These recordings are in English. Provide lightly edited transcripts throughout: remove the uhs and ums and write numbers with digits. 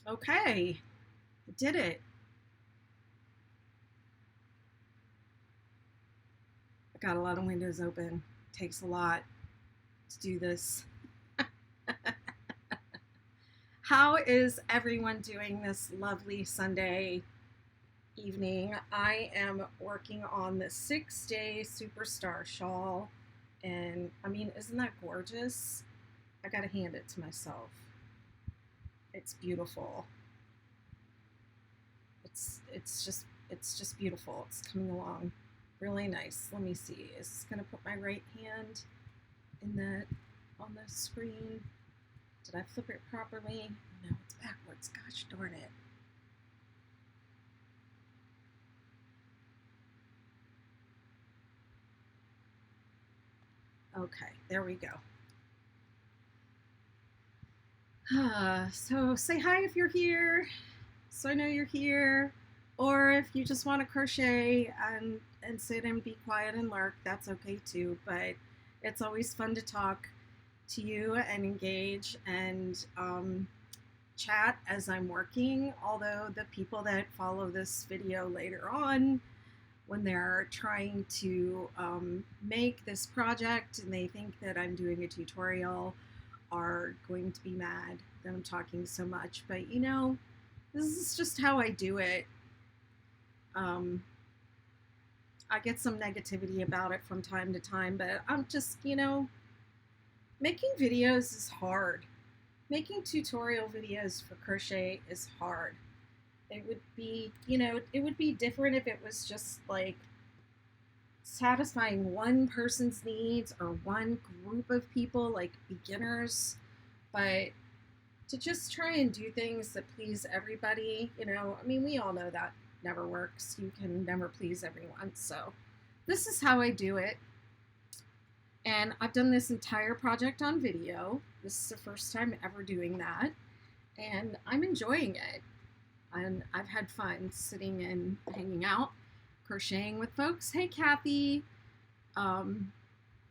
Okay, I did it. I got a lot of windows open. Takes a lot to do this. How is everyone doing this lovely Sunday evening? I am working on the 6-day superstar shawl. And I mean, isn't that gorgeous? I gotta hand it to myself. It's beautiful. It's just beautiful. It's coming along really nice. Let me see. Is this gonna put my right hand in the on the screen? Did I flip it properly? No, it's backwards. Gosh darn it. Okay, there we go. So say hi if you're here, so I know you're here. Or if you just want to crochet and sit and be quiet and lurk, that's okay too. But it's always fun to talk to you and engage and chat as I'm working. Although the people that follow this video later on, when they're trying to make this project and they think that I'm doing a tutorial, are going to be mad that I'm talking so much. But you know, this is just how I do it. Um, I get some negativity about it from time to time, but I'm just, making videos is hard. Making tutorial videos for crochet is hard. It would be, it would be different if it was just like satisfying one person's needs or one group of people, like beginners. But to just try and do things that please everybody, I mean, we all know that never works. You can never please everyone. So this is how I do it. And I've done this entire project on video. This is the first time ever doing that. And I'm enjoying it. And I've had fun sitting and hanging out, crocheting with folks. Hey, Kathy. Um,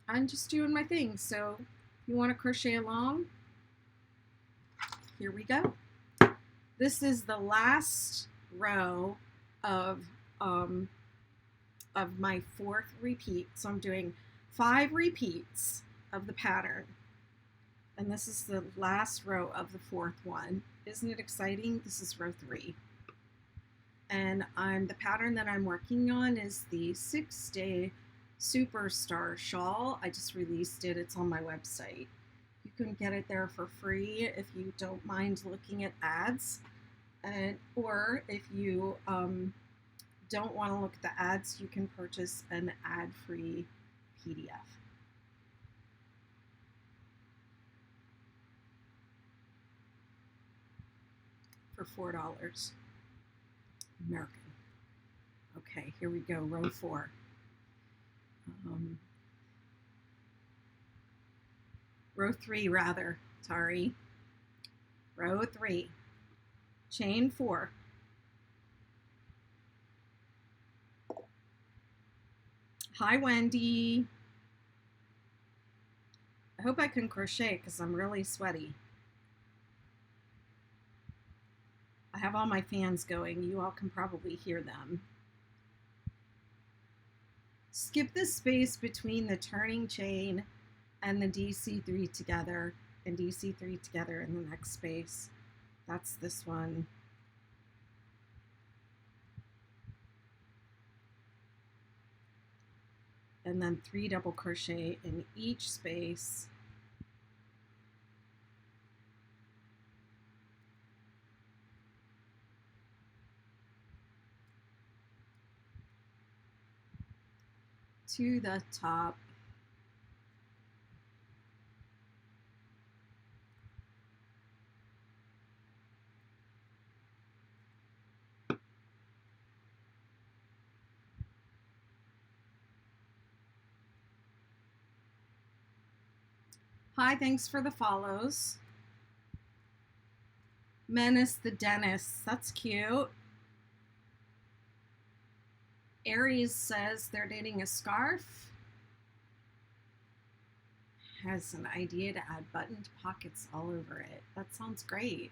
I'm just doing my thing. So if you want to crochet along, here we go. This is the last row of my fourth repeat. So I'm doing 5 repeats of the pattern. And this is the last row of the fourth one. Isn't it exciting? This is row 3. And the pattern that I'm working on is the 6-day superstar shawl. I just released it. It's on my website. You can get it there for free if you don't mind looking at ads. Or if you don't want to look at the ads, you can purchase an ad-free PDF. For $4 American. Okay, here we go, row 4. Row 3 rather, sorry. Row 3, chain 4. Hi, Wendy. I hope I can crochet because I'm really sweaty. I have all my fans going. You all can probably hear them. Skip the space between the turning chain and the DC3 together, and DC3 together in the next space. That's this one. And then 3 double crochet in each space. To the top. Hi, thanks for the follows. Menace the dentist, that's cute. Aries says they're knitting a scarf. Has an idea to add buttoned pockets all over it. That sounds great.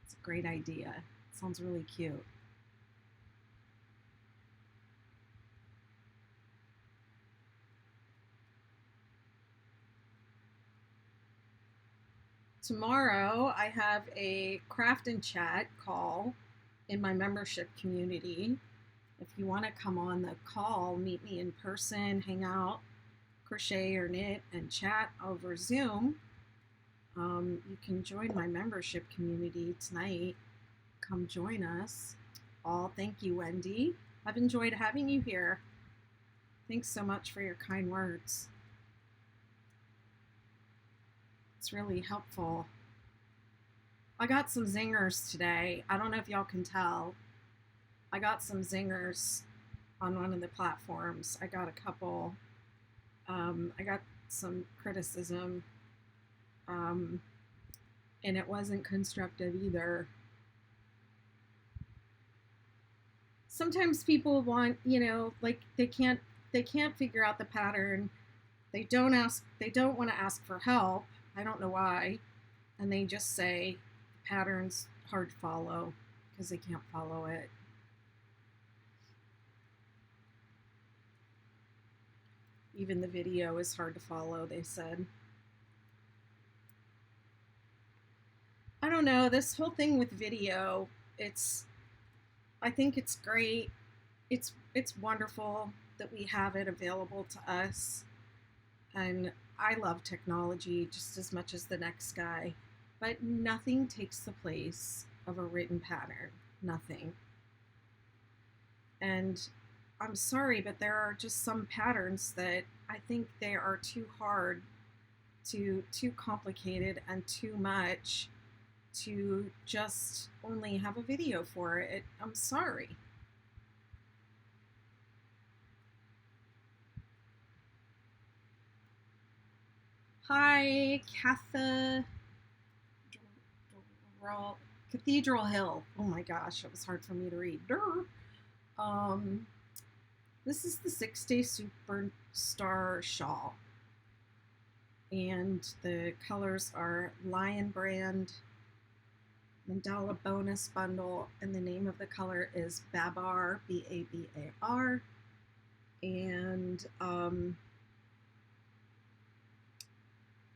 It's a great idea. It sounds really cute. Tomorrow I have a craft and chat call in my membership community. If you want to come on the call, meet me in person, hang out, crochet or knit, and chat over Zoom, you can join my membership community tonight. Come join us. All thank you, Wendy. I've enjoyed having you here. Thanks so much for your kind words. It's really helpful. I got some zingers today. I don't know if y'all can tell. I got some zingers on one of the platforms. I got a couple. I got some criticism, and it wasn't constructive either. Sometimes people want, like they can't figure out the pattern. They don't want to ask for help. I don't know why. And they just say the pattern's hard to follow because they can't follow it. Even the video is hard to follow, they said. I don't know, this whole thing with video, I think it's great. It's wonderful that we have it available to us. And I love technology just as much as the next guy, but nothing takes the place of a written pattern. Nothing. And I'm sorry, but there are just some patterns that I think they are too hard, too complicated, and too much to just only have a video for it. I'm sorry. Hi, Cathedral Hill. Oh my gosh, it was hard for me to read. This is the 6-Day Superstar Shawl. And the colors are Lion Brand, Mandala Bonus Bundle, and the name of the color is Babar, B-A-B-A-R. And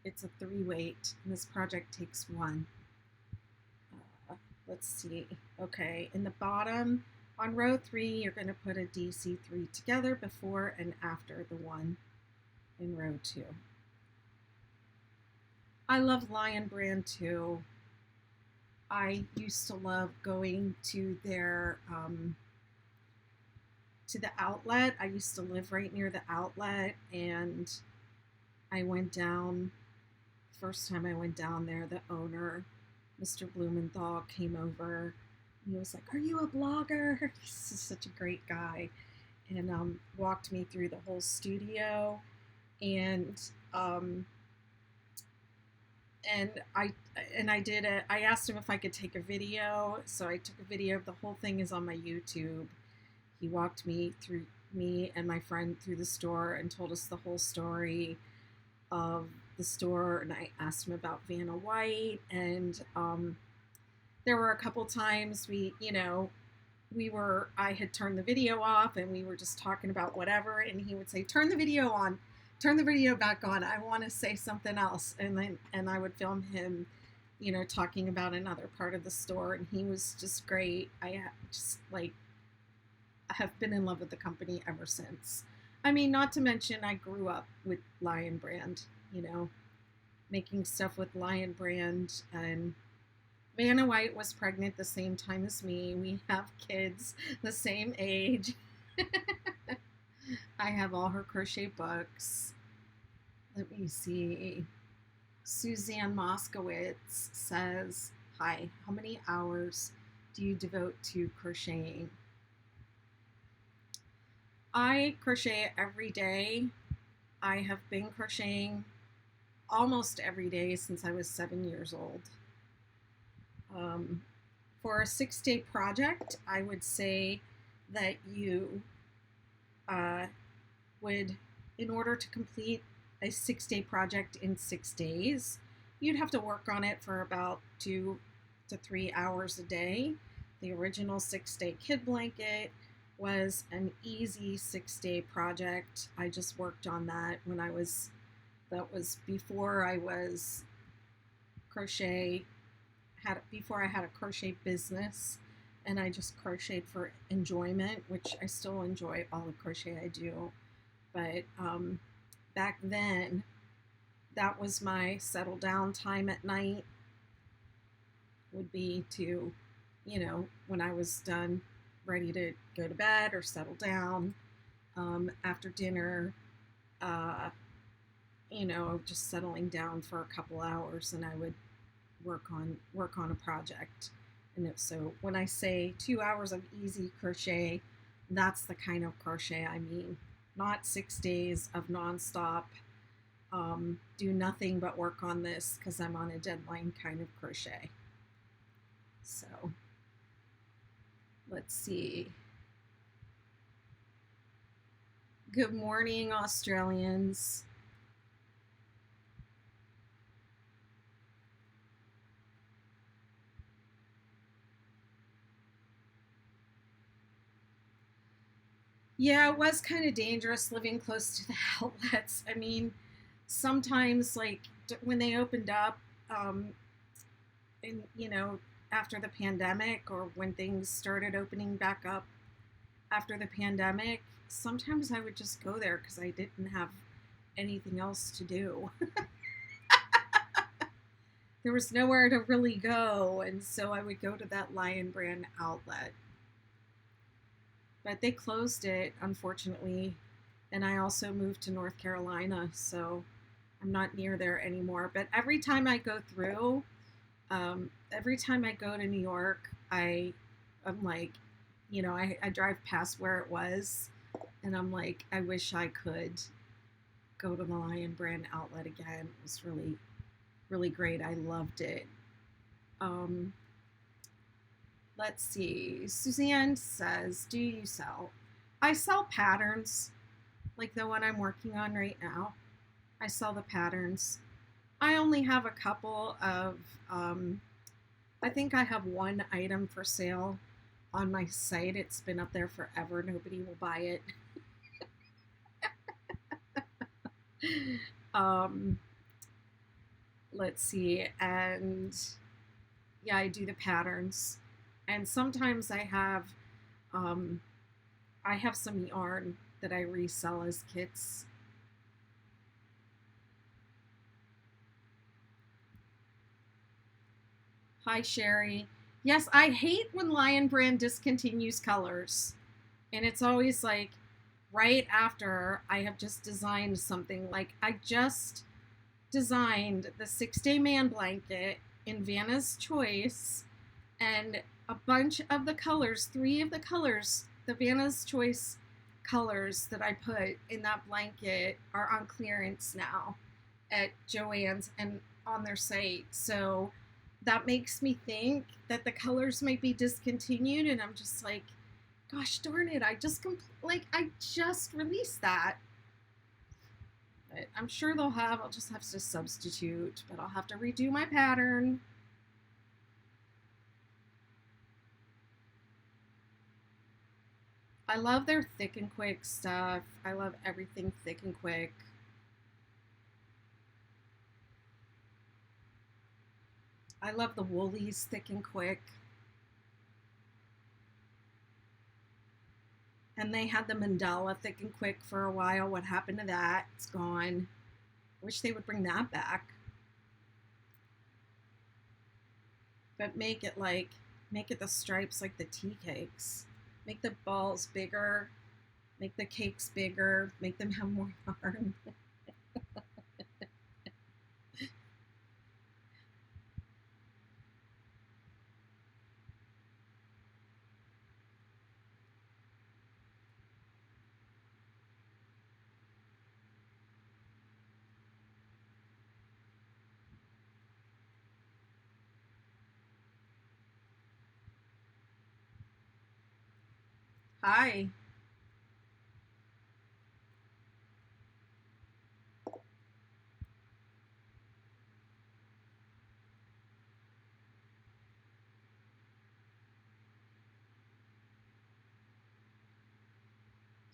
it's a 3-weight, and this project takes 1. Let's see. Okay, in the bottom, on row 3, you're going to put a DC3 together before and after the one in row 2. I love Lion Brand too. I used to love going to their to the outlet. I used to live right near the outlet, and I went down. The first time I went down there, the owner, Mr. Blumenthal, came over. He was like, "Are you a blogger?" He's such a great guy, and walked me through the whole studio, and I did it. I asked him if I could take a video, so I took a video. The whole thing is on my YouTube. He walked me and my friend through the store and told us the whole story of the store, and I asked him about Vanna White, and there were a couple times I had turned the video off and we were just talking about whatever, and he would say, "Turn the video on, turn the video back on. I want to say something else." And I would film him, talking about another part of the store, and he was just great. I have been in love with the company ever since. I mean, not to mention I grew up with Lion Brand, making stuff with Lion Brand, and Vanna White was pregnant the same time as me. We have kids the same age. I have all her crochet books. Let me see. Suzanne Moskowitz says, "Hi, how many hours do you devote to crocheting?" I crochet every day. I have been crocheting almost every day since I was 7 years old. For a 6-day project, I would say that you would, in order to complete a 6-day project in 6 days, you'd have to work on it for about 2 to 3 hours a day. The original 6-day kid blanket was an easy 6-day project. I just worked on that that was before I was before I had a crochet business, and I just crocheted for enjoyment, which I still enjoy all the crochet I do. But back then, that was my settle down time at night, would be to, when I was done, ready to go to bed or settle down after dinner, just settling down for a couple hours, and I would work on a project. And so when I say 2 hours of easy crochet, that's the kind of crochet I mean, not 6 days of nonstop, do nothing but work on this because I'm on a deadline kind of crochet. So let's see. Good morning, Australians. Yeah, it was kind of dangerous living close to the outlets. I mean, sometimes, like, when they opened up, and after the pandemic, or when things started opening back up after the pandemic, sometimes I would just go there because I didn't have anything else to do. There was nowhere to really go, and so I would go to that Lion Brand outlet. But they closed it, unfortunately, and I also moved to North Carolina, so I'm not near there anymore. But every time I go through, every time I go to New York, I'm like, I drive past where it was, and I'm like, I wish I could go to the Lion Brand outlet again. It was really, really great. I loved it. Let's see. Suzanne says, do you sell? I sell patterns, like the one I'm working on right now. I sell the patterns. I only have a couple of, I think I have one item for sale on my site. It's been up there forever. Nobody will buy it. Let's see. And yeah, I do the patterns. And sometimes I have some yarn that I resell as kits. Hi, Sherry. Yes, I hate when Lion Brand discontinues colors. And it's always like right after I have just designed something. Like, I just designed the 6-day man blanket in Vanna's Choice, and a bunch of the colors, 3 of the colors, the Vanna's Choice colors that I put in that blanket are on clearance now at Joann's and on their site. So that makes me think that the colors might be discontinued, and I'm just like, gosh darn it, I just released that. But I'm sure I'll just have to substitute, but I'll have to redo my pattern. I love their thick and quick stuff. I love everything thick and quick. I love the Woolies thick and quick. And they had the mandala thick and quick for a while. What happened to that? It's gone. Wish they would bring that back. But make it the stripes like the tea cakes. Make the balls bigger. Make the cakes bigger. Make them have more yarn. Hi.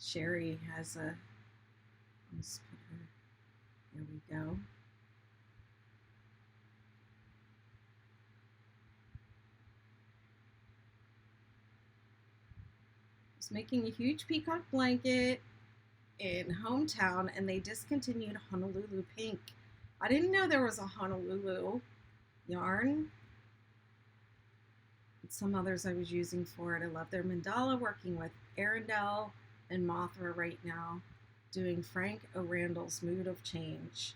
Sherry has a, let's put her, there we go. I was making a huge peacock blanket in hometown and they discontinued Honolulu pink. I didn't know there was a Honolulu yarn. And some others I was using for it. I love their mandala, working with Arundel and Mothra right now, doing Frank O'Randall's Mood of Change.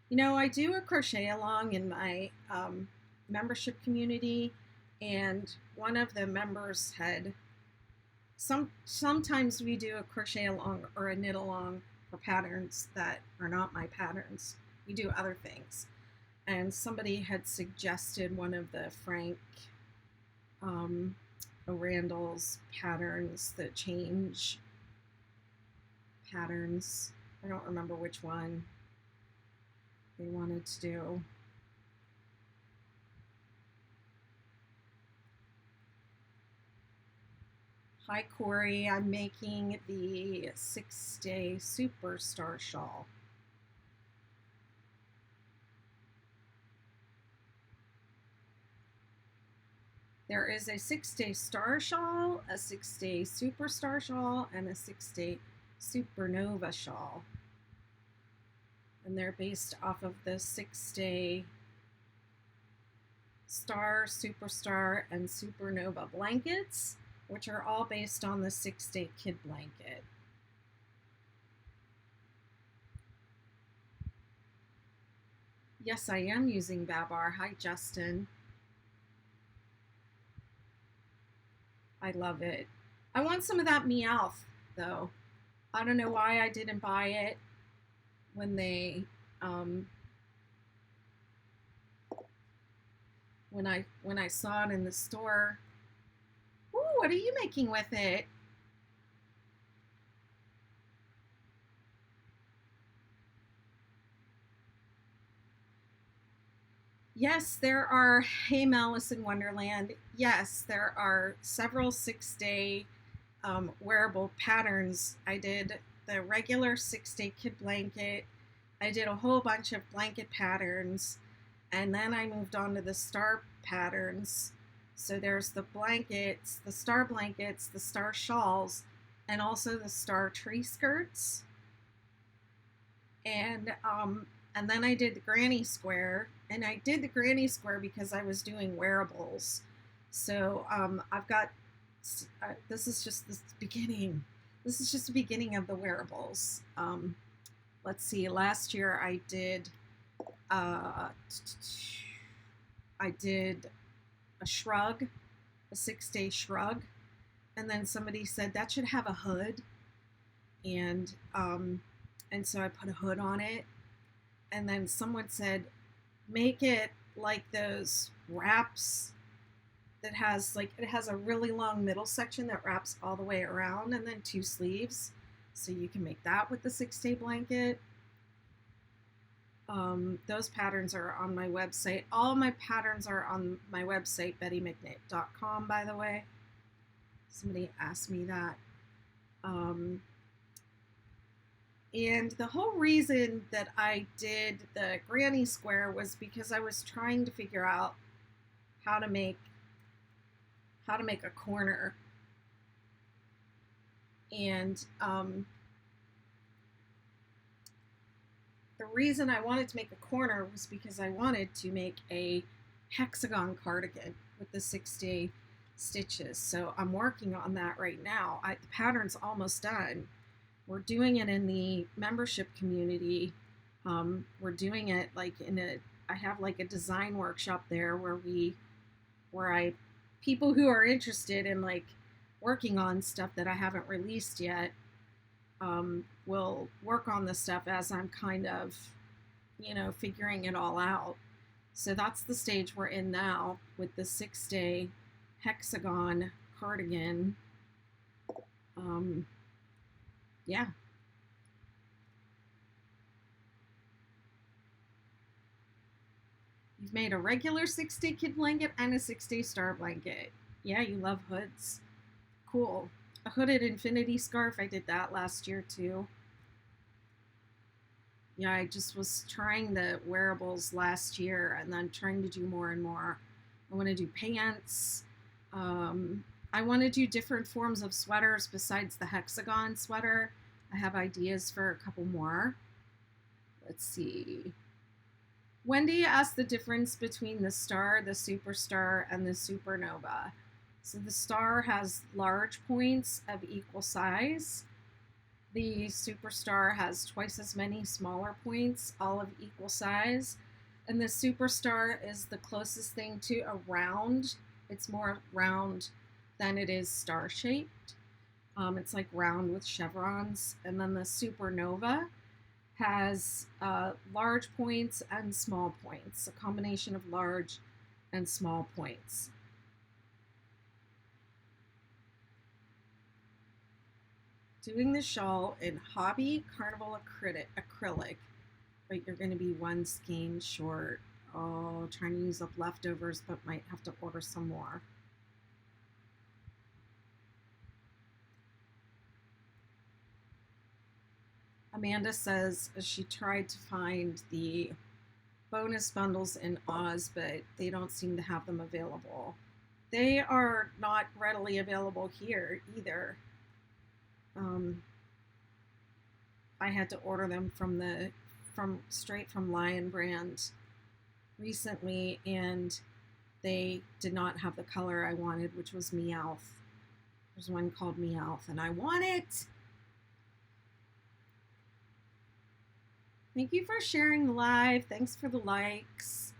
You know, I do a crochet along in my membership community, and one of the members had sometimes we do a crochet along or a knit along for patterns that are not my patterns. We do other things, and somebody had suggested one of the Frank O'Randall's patterns, the change patterns. I don't remember which one they wanted to do. Hi Corey, I'm making the 6-day Superstar Shawl. There is a 6-day Star Shawl, a 6-day Superstar Shawl, and a 6-day Supernova Shawl. And they're based off of the 6-day Star, Superstar, and Supernova blankets, which are all based on the 6-day kid blanket. Yes, I am using Babar. Hi, Justin. I love it. I want some of that Meowth, though. I don't know why I didn't buy it when they, when I saw it in the store. Ooh, what are you making with it? Yes, there are, hey Malice in Wonderland, yes, there are several 6-day wearable patterns. I did the regular 6-day kid blanket, I did a whole bunch of blanket patterns, and then I moved on to the star patterns. So there's the blankets, the star blankets, the star shawls, and also the star tree skirts. And then I did the granny square, and I did the granny square because I was doing wearables. So I've got, this is just the beginning. This is just the beginning of the wearables. Let's see, last year I did a shrug, a 6-day shrug, and then somebody said that should have a hood, and so I put a hood on it, and then someone said make it like those wraps that has like, it has a really long middle section that wraps all the way around and then 2 sleeves, so you can make that with the 6-day blanket. Those patterns are on my website. All my patterns are on my website, bettymcknit.com, by the way. Somebody asked me that. And the whole reason that I did the granny square was because I was trying to figure out how to make a corner. And the reason I wanted to make a corner was because I wanted to make a hexagon cardigan with the 6-day stitches. So I'm working on that right now. The pattern's almost done. We're doing it in the membership community. We're doing it like I have like a design workshop there where people who are interested in like working on stuff that I haven't released yet, will work on the stuff as I'm kind of, figuring it all out. So that's the stage we're in now with the 6-day hexagon cardigan. Yeah. You've made a regular 6-day kid blanket and a 6-day star blanket. Yeah, you love hoods. Cool. a hooded infinity scarf. I did that last year too. Yeah, I just was trying the wearables last year and then trying to do more and more. I want to do pants. Um, I want to do different forms of sweaters besides the hexagon sweater. I have ideas for a couple more. Let's see. Wendy asked the difference between the star, the superstar, and the supernova. So the star has large points of equal size. The superstar has twice as many smaller points, all of equal size. And the superstar is the closest thing to a round. It's more round than it is star-shaped. It's like round with chevrons. And then the supernova has large points and small points, a combination of large and small points. Doing the shawl in Hobby Carnival acrylic, but you're going to be one skein short. Oh, trying to use up leftovers, but might have to order some more. Amanda says she tried to find the bonus bundles in Oz, but they don't seem to have them available. They are not readily available here either. I had to order them straight from Lion Brand recently, and they did not have the color I wanted, which was Meowth. There's one called Meowth, and I want it. Thank you for sharing the live. Thanks for the likes.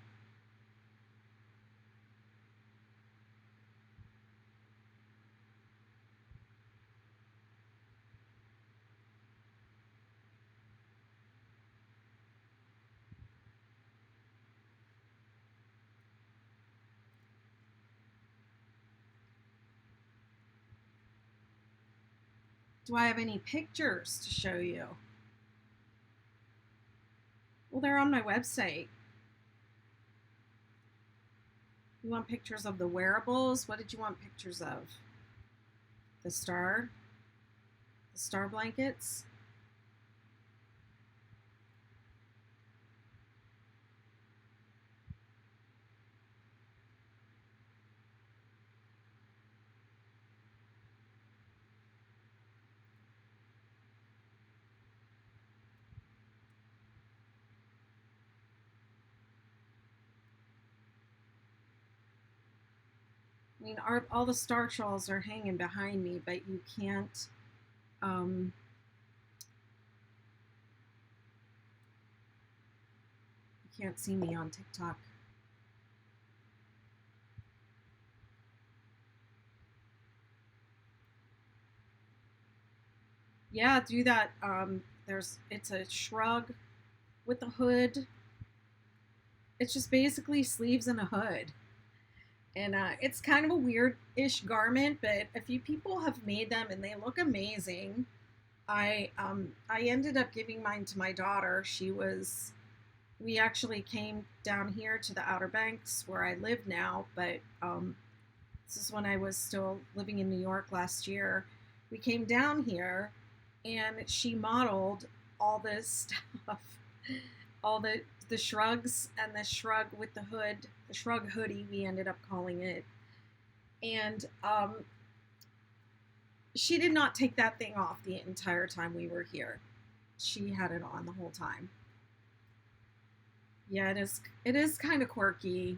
Do I have any pictures to show you? Well, they're on my website. You want pictures of the wearables? What did you want pictures of? The star blankets? I mean, all the star shawls are hanging behind me, but you can't, you can't see me on TikTok. Yeah, do that. It's a shrug with a hood. It's just basically sleeves and a hood. And it's kind of a weird-ish garment, but a few people have made them and they look amazing. I ended up giving mine to my daughter. We actually came down here to the Outer Banks where I live now, but this is when I was still living in New York last year. We came down here and she modeled all this stuff, all the shrugs and the shrug with the hood, the shrug hoodie, we ended up calling it. And she did not take that thing off the entire time we were here. She had it on the whole time. Yeah, it is kind of quirky.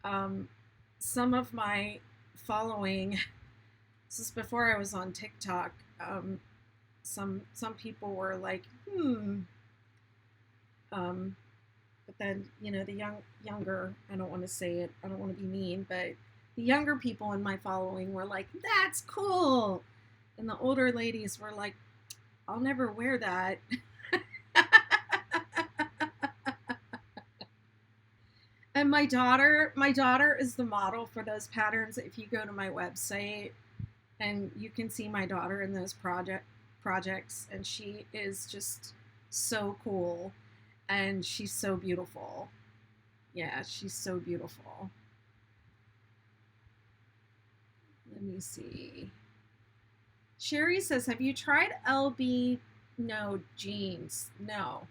Some of my following, this is before I was on TikTok, some people were like, but then, the younger, I don't want to say it, I don't want to be mean, but the younger people in my following were like, that's cool. And the older ladies were like, I'll never wear that. And my daughter is the model for those patterns. If you go to my website, and you can see my daughter in those projects, and she is just so cool. And she's so beautiful. Yeah, she's so beautiful. Let me see. Sherry says, have you tried LB? No, jeans. No.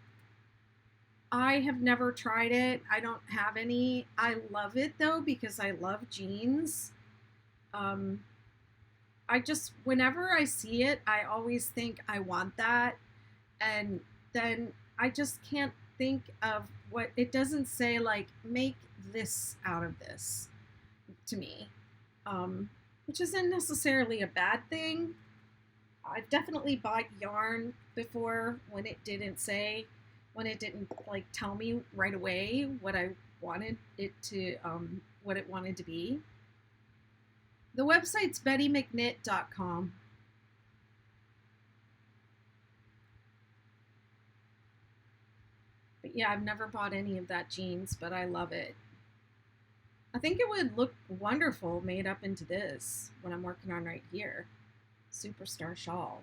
I have never tried it. I don't have any. I love it though because I love jeans. Um, I just, whenever I see it, I always think I want that. And then I just can't think of what it doesn't say, like, make this out of this to me, which isn't necessarily a bad thing. I've definitely bought yarn before when it didn't like tell me right away what I wanted it to, what it wanted to be. The website's bettymcknit.com. But yeah, I've never bought any of that jeans, but I love it. I think it would look wonderful made up into this when I'm working on right here. Superstar shawl.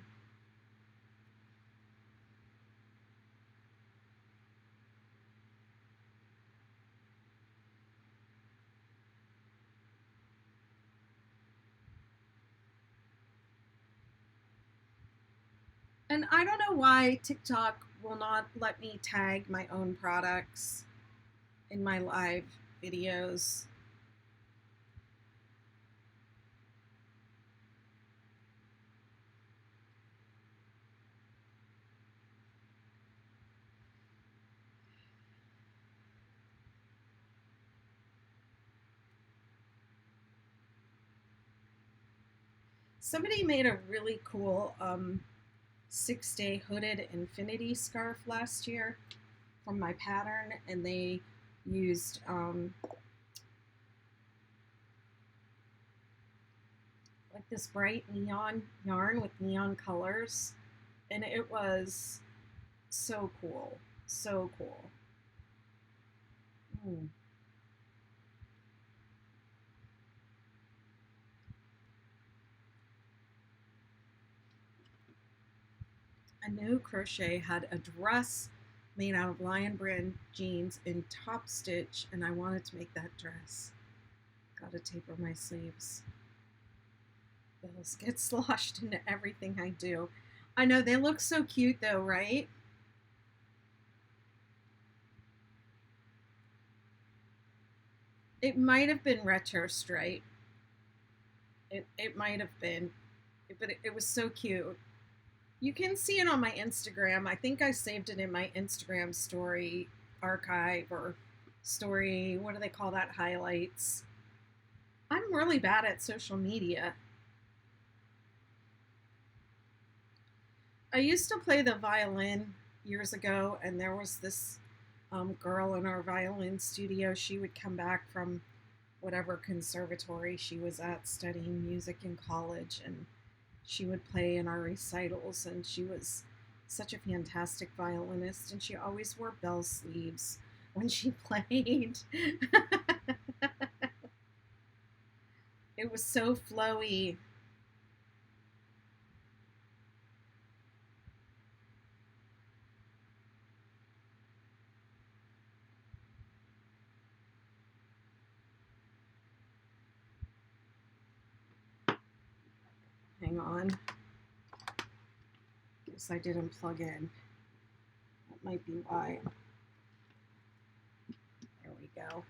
And I don't know why TikTok will not let me tag my own products in my live videos. Somebody made a really cool 6-day hooded infinity scarf last year from my pattern, and they used like this bright neon yarn with neon colors, and it was so cool, so cool. I know Crochet had a dress made out of Lion Brand jeans in top stitch, and I wanted to make that dress. Gotta taper my sleeves. Those get sloshed into everything I do. I know, they look so cute though, right? It might have been retro stripe. It might have been, but it was so cute. You can see it on my Instagram. I think I saved it in my Instagram story archive or story, what do they call that, highlights. I'm really bad at social media. I used to play the violin years ago, and there was this girl in our violin studio. She would come back from whatever conservatory she was at studying music in college, and she would play in our recitals, and she was such a fantastic violinist, and she always wore bell sleeves when she played. It was so flowy. Hang on. Guess I didn't plug in. That might be why. There we go.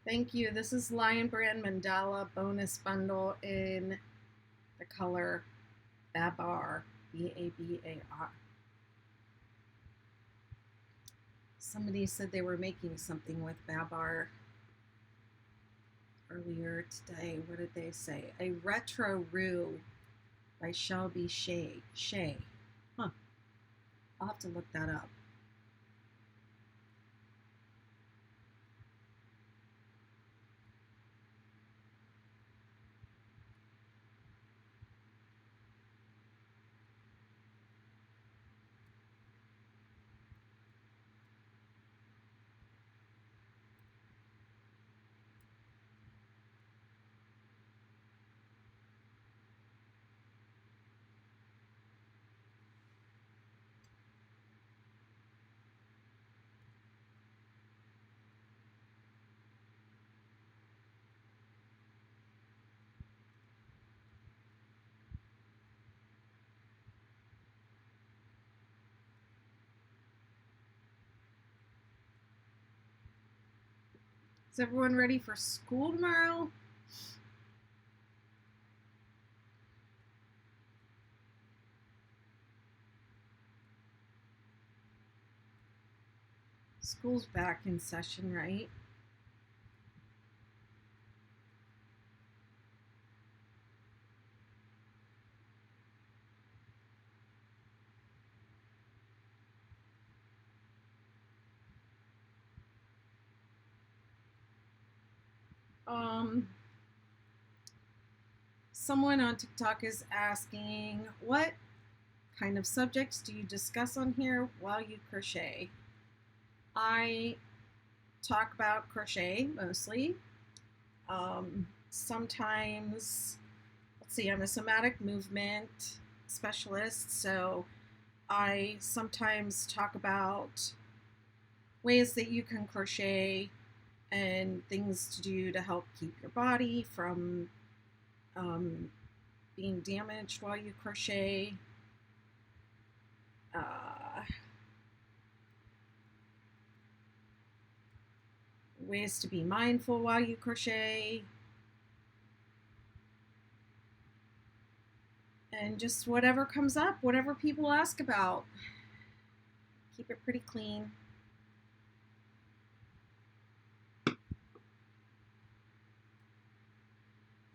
Thank you. This is Lion Brand Mandala bonus bundle in the color Babar, Babar. Somebody said they were making something with Babar earlier today. What did they say? A retro rue by Shelby Shea. Huh. I'll have to look that up. Is everyone ready for school tomorrow? School's back in session, right? Someone on TikTok is asking, what kind of subjects do you discuss on here while you crochet? I talk about crochet mostly. Sometimes, let's see, I'm a somatic movement specialist, so I sometimes talk about ways that you can crochet and things to do to help keep your body from being damaged while you crochet. Ways to be mindful while you crochet. And just whatever comes up, whatever people ask about. Keep it pretty clean.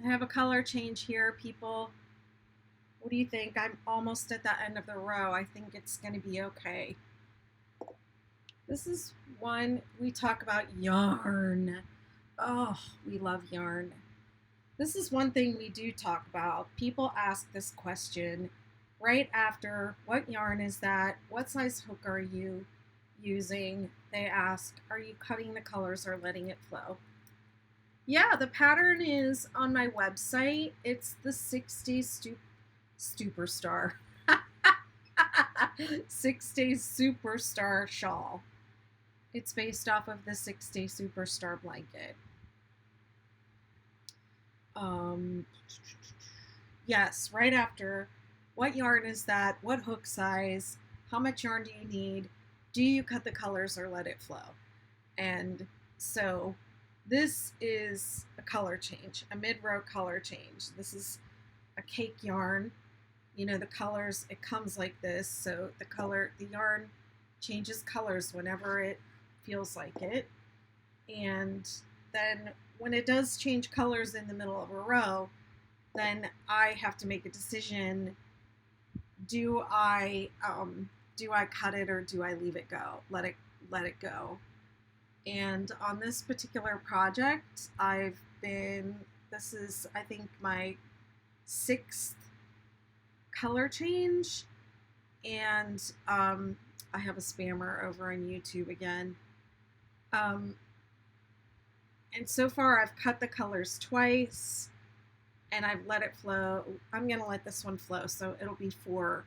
I have a color change here, people. What do you think? I'm almost at the end of the row. I think it's going to be okay. This is one we talk about yarn. Oh, we love yarn. This is one thing we do talk about. People ask this question right after, what yarn is that? What size hook are you using? They ask, are you cutting the colors or letting it flow? Yeah, the pattern is on my website. It's the 6-Days Superstar. 6-Days Superstar shawl. It's based off of the 6-Day Superstar blanket. Yes, right after, what yarn is that? What hook size? How much yarn do you need? Do you cut the colors or let it flow? And so this is a color change, a mid-row color change. This is a cake yarn. You know, the colors, it comes like this. So the yarn changes colors whenever it feels like it. And then when it does change colors in the middle of a row, then I have to make a decision. Do I cut it or do I leave it go? Let it go. And on this particular project, this is, I think, my 6th color change. And I have a spammer over on YouTube again. And so far I've cut the colors twice and I've let it flow. I'm going to let this one flow, so it'll be 4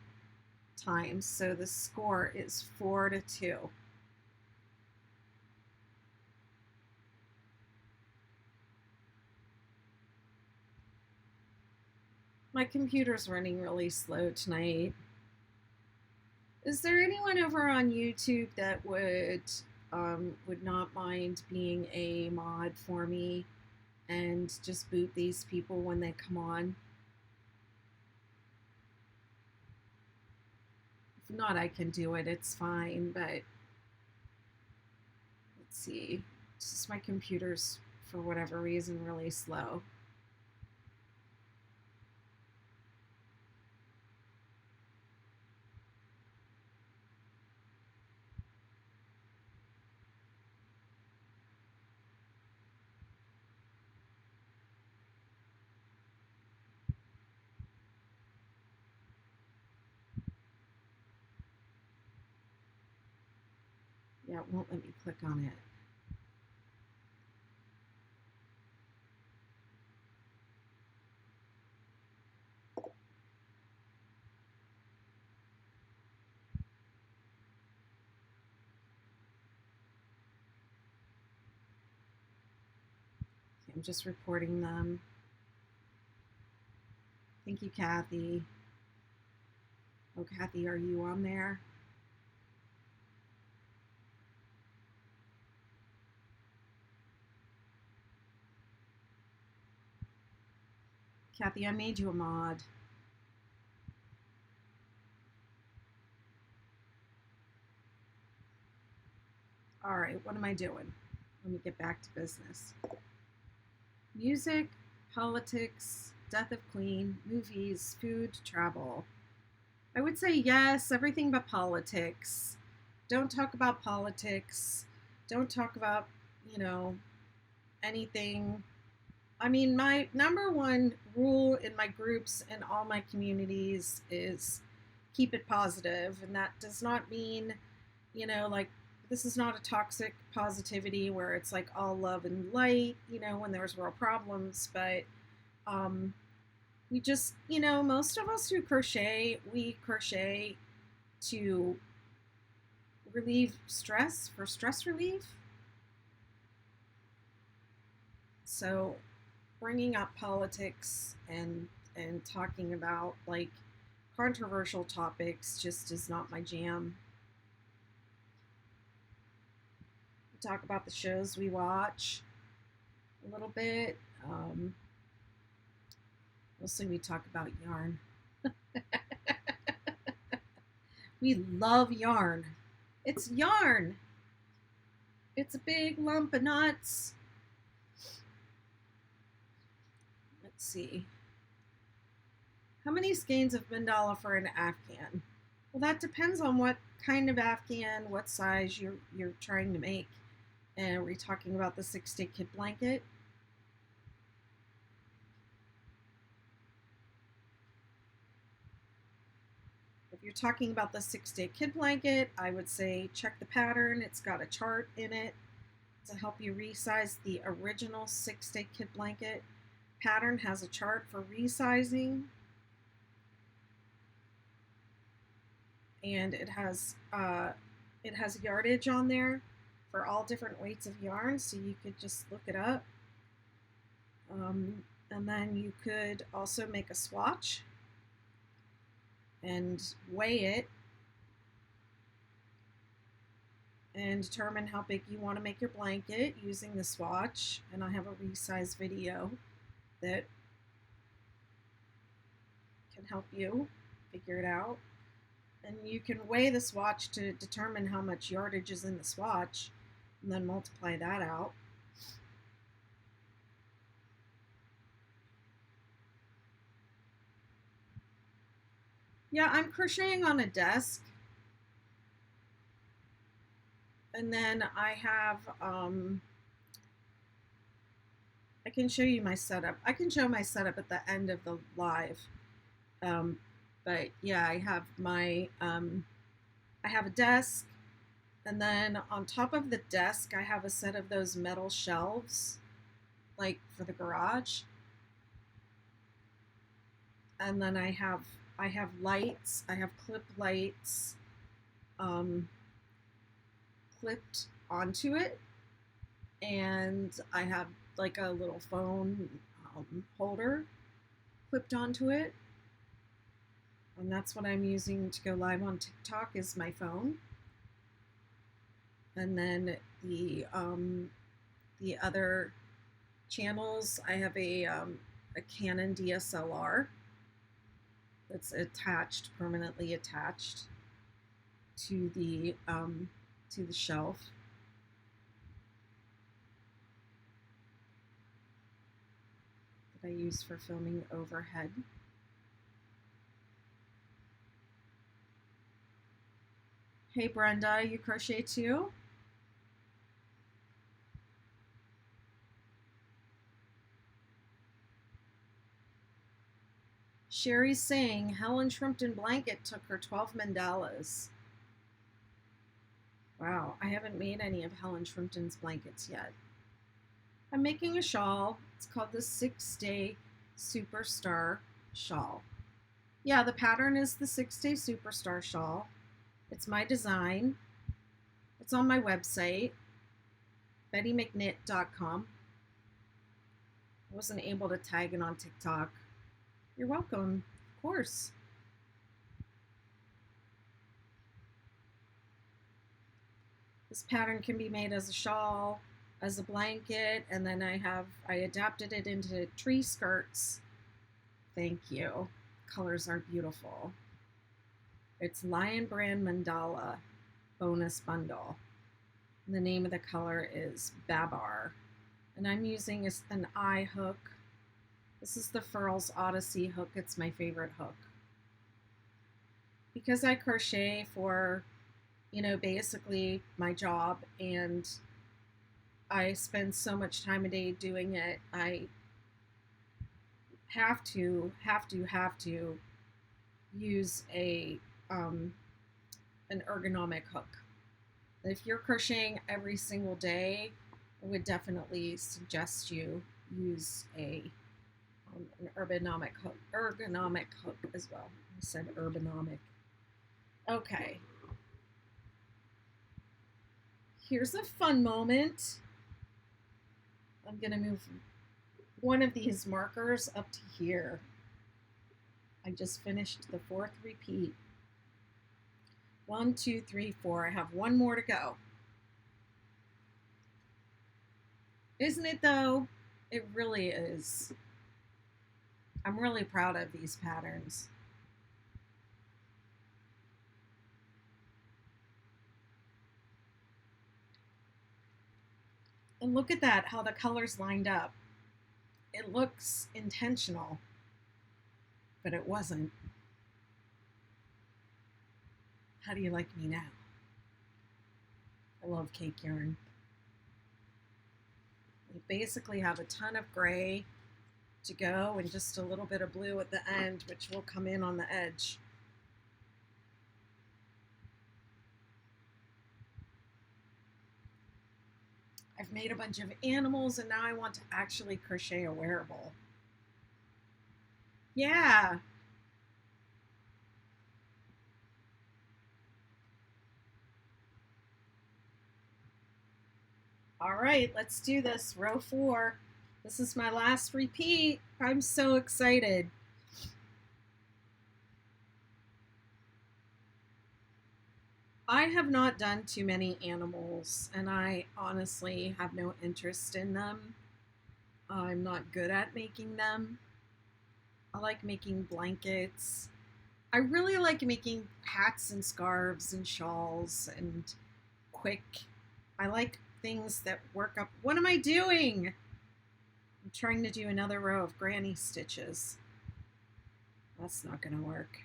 times. So the score is 4-2. My computer's running really slow tonight. Is there anyone over on YouTube that would not mind being a mod for me and just boot these people when they come on? If not, I can do it. It's fine, but let's see. It's just my computer's, for whatever reason, really slow. Yeah, it won't let me click on it. I'm just reporting them. Thank you, Kathy. Oh, Kathy, are you on there? Kathy, I made you a mod. All right, what am I doing? Let me get back to business. Music, politics, death of queen, movies, food, travel. I would say yes, everything but politics. Don't talk about politics. Don't talk about, you know, anything. I mean, my number one rule in my groups and all my communities is keep it positive. And that does not mean, like this is not a toxic positivity where it's like all love and light, when there's real problems. But we just, most of us who crochet, we crochet to relieve stress, for stress relief. So bringing up politics and talking about like controversial topics just is not my jam. We talk about the shows we watch a little bit. Mostly we talk about yarn. We love yarn. It's yarn. It's a big lump of nuts. Let's see. How many skeins of mandala for an Afghan? Well, that depends on what kind of Afghan, what size you're trying to make. And are we talking about the 6-day kid blanket? If you're talking about the 6-day kid blanket, I would say check the pattern. It's got a chart in it to help you resize the original 6-day kid blanket. Pattern has a chart for resizing. And it has yardage on there for all different weights of yarn, so you could just look it up. And then you could also make a swatch and weigh it and determine how big you want to make your blanket using the swatch. And I have a resize video that can help you figure it out. And you can weigh the swatch to determine how much yardage is in the swatch and then multiply that out. Yeah, I'm crocheting on a desk. And then I have, I can show you my setup. I can show my setup at the end of the live. But yeah, I have my, I have a desk, and then on top of the desk, I have a set of those metal shelves, like for the garage. And then I have lights. I have clip lights, clipped onto it, and I have like a little phone holder clipped onto it. And that's what I'm using to go live on TikTok is my phone. And then the other channels, I have a Canon DSLR that's permanently attached to the shelf. That I use for filming overhead. Hey Brenda, you crochet too? Sherry's saying Helen Shrimpton blanket took her 12 mandalas. Wow, I haven't made any of Helen Shrimpton's blankets yet. I'm making a shawl. It's called the 6-Day Superstar Shawl. Yeah, the pattern is the 6-Day Superstar Shawl. It's my design. It's on my website, bettymcknit.com. I wasn't able to tag it on TikTok. You're welcome, of course. This pattern can be made as a shawl, as a blanket, and then I adapted it into tree skirts Thank you. Colors are beautiful. It's Lion Brand Mandala bonus bundle. The name of the color is Babar. And I'm using an eye hook. This is the Furls Odyssey hook. It's my favorite hook. Because I crochet for, basically my job, and I spend so much time a day doing it, I have to use an ergonomic hook. If you're crocheting every single day, I would definitely suggest you use an ergonomic hook as well. I said ergonomic. Okay. Here's a fun moment. I'm going to move one of these markers up to here. I just finished the 4th repeat. 1, 2, 3, 4. I have one more to go. Isn't it though? It really is. I'm really proud of these patterns. And look at that, how the colors lined up. It looks intentional, but it wasn't. How do you like me now? I love cake yarn. We basically have a ton of gray to go and just a little bit of blue at the end, which will come in on the edge. I've made a bunch of animals, and now I want to actually crochet a wearable. Yeah. All right, let's do this. Row 4. This is my last repeat. I'm so excited. I have not done too many animals, and I honestly have no interest in them. I'm not good at making them. I like making blankets. I really like making hats and scarves and shawls and quick. I like things that work up. What am I doing? I'm trying to do another row of granny stitches. That's not going to work.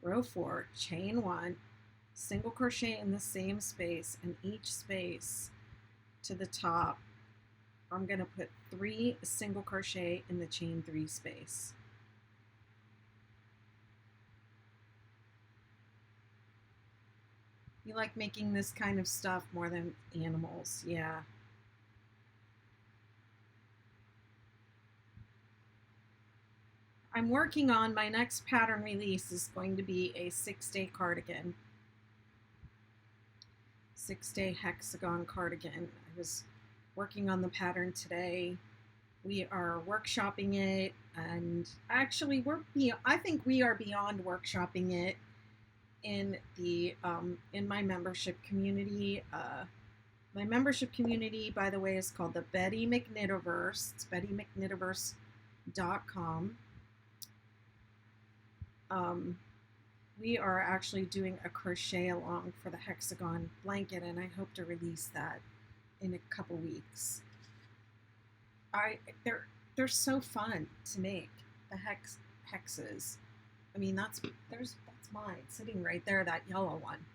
Row 4, chain 1, single crochet in the same space, and each space to the top, I'm going to put 3 single crochet in the chain 3 space. You like making this kind of stuff more than animals, yeah. I'm working on my next pattern release is going to be a 6-day cardigan. 6-day hexagon cardigan. I was working on the pattern today. We are workshopping it, and actually I think we are beyond workshopping it in the in my membership community. My membership community, by the way, is called the Betty McKnitterverse. It's bettymcknitterverse.com. We are actually doing a crochet along for the hexagon blanket, and I hope to release that in a couple weeks. They're so fun to make, the hexes. I mean, that's mine sitting right there, that yellow one.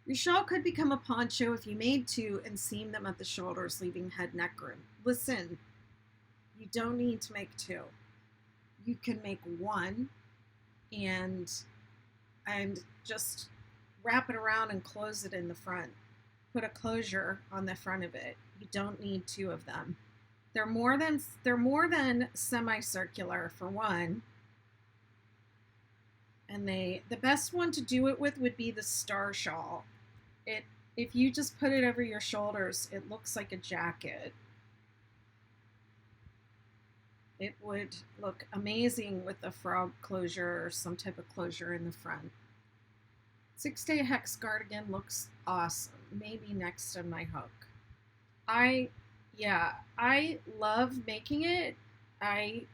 Your shawl could become a poncho if you made 2 and seam them at the shoulders, leaving head neck room. Listen, you don't need to make 2. You can make 1 and just wrap it around and close it in the front. Put a closure on the front of it. You don't need 2 of them. They're more than semicircular, for one. And the best one to do it with would be the star shawl. If you just put it over your shoulders, it looks like a jacket. It would look amazing with a frog closure or some type of closure in the front. 6-day hex cardigan looks awesome. Maybe next to my hook. Yeah, I love making it. I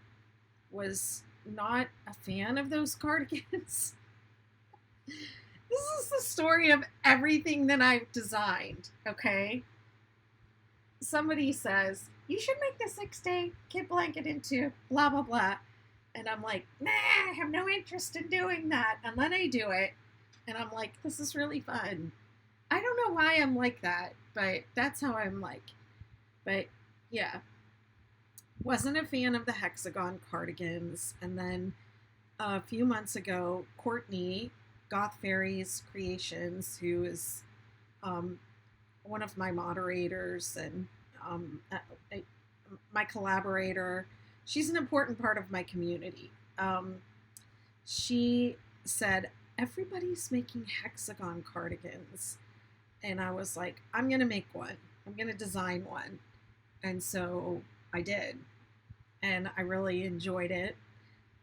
was not a fan of those cardigans. This is the story of everything that I've designed, okay? Somebody says, you should make the 6-day kid blanket into blah, blah, blah. And I'm like, nah, I have no interest in doing that. And then I do it. And I'm like, this is really fun. I don't know why I'm like that, but that's how I'm like. But yeah, wasn't a fan of the hexagon cardigans. And then a few months ago, Courtney, Goth Fairies Creations, who is um, one of my moderators and um, uh, my collaborator, she's an important part of my community. She said, everybody's making hexagon cardigans. And I was like, I'm going to make one. I'm going to design one. And so I did. And I really enjoyed it.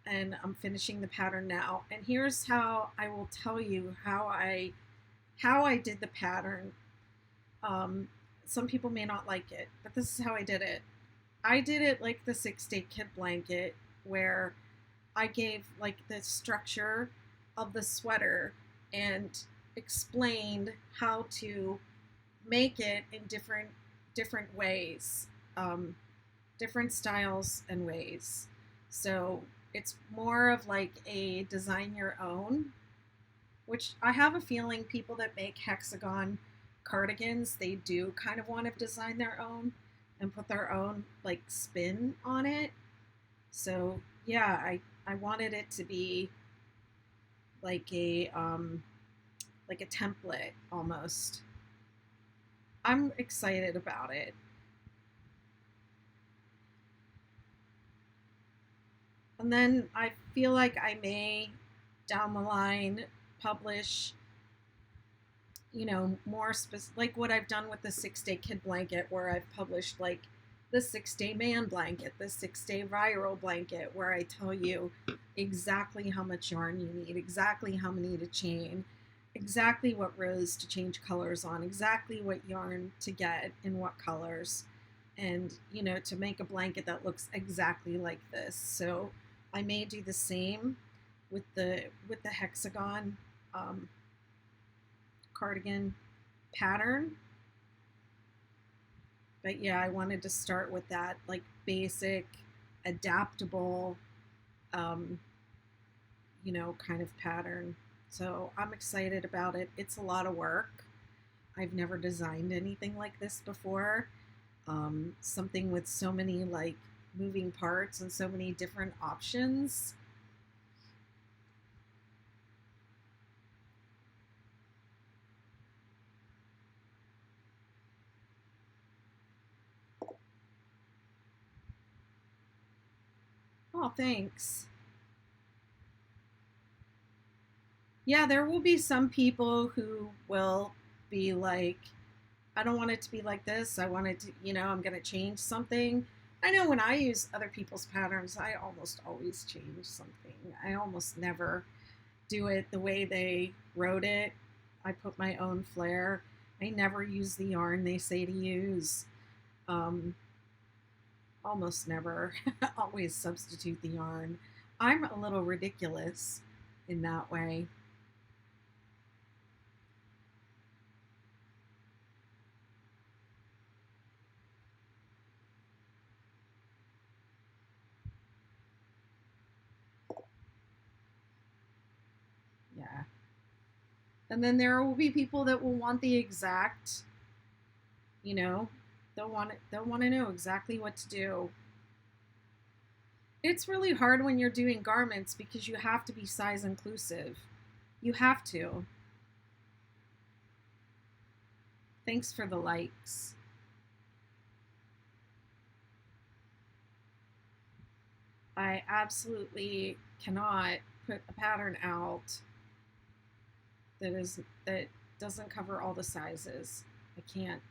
And I'm finishing the pattern now. And here's how I will tell you how I did the pattern. Some people may not like it, but this is how I did it. I did it like the 6-day kid blanket, where I gave like the structure of the sweater and explained how to make it in different ways, um, different styles and ways. So it's more of like a design your own, which I have a feeling people that make hexagon cardigans, they do kind of want to design their own and put their own like spin on it. So yeah, I wanted it to be like a template almost. I'm excited about it. And then I feel like I may down the line publish, more specific, like what I've done with the 6-day kid blanket, where I've published like the 6-day man blanket, the 6-day viral blanket, where I tell you exactly how much yarn you need, exactly how many to chain, exactly what rows to change colors on, exactly what yarn to get in what colors, and to make a blanket that looks exactly like this. So I may do the same with the hexagon um, cardigan pattern. But yeah, I wanted to start with that like basic, adaptable, um, kind of pattern. So I'm excited about it. It's a lot of work. I've never designed anything like this before. Something with so many like moving parts and so many different options. Oh, thanks. Yeah, there will be some people who will be like, I don't want it to be like this. I want it to, I'm going to change something. I know when I use other people's patterns, I almost always change something. I almost never do it the way they wrote it. I put my own flair. I never use the yarn they say to use. Um, Almost never. Always substitute the yarn. I'm a little ridiculous in that way. Yeah. And then there will be people that will want the exact, you know, they'll want to know exactly what to do. It's really hard when you're doing garments because you have to be size inclusive. You have to. Thanks for the likes. I absolutely cannot put a pattern out that doesn't cover all the sizes. I can't.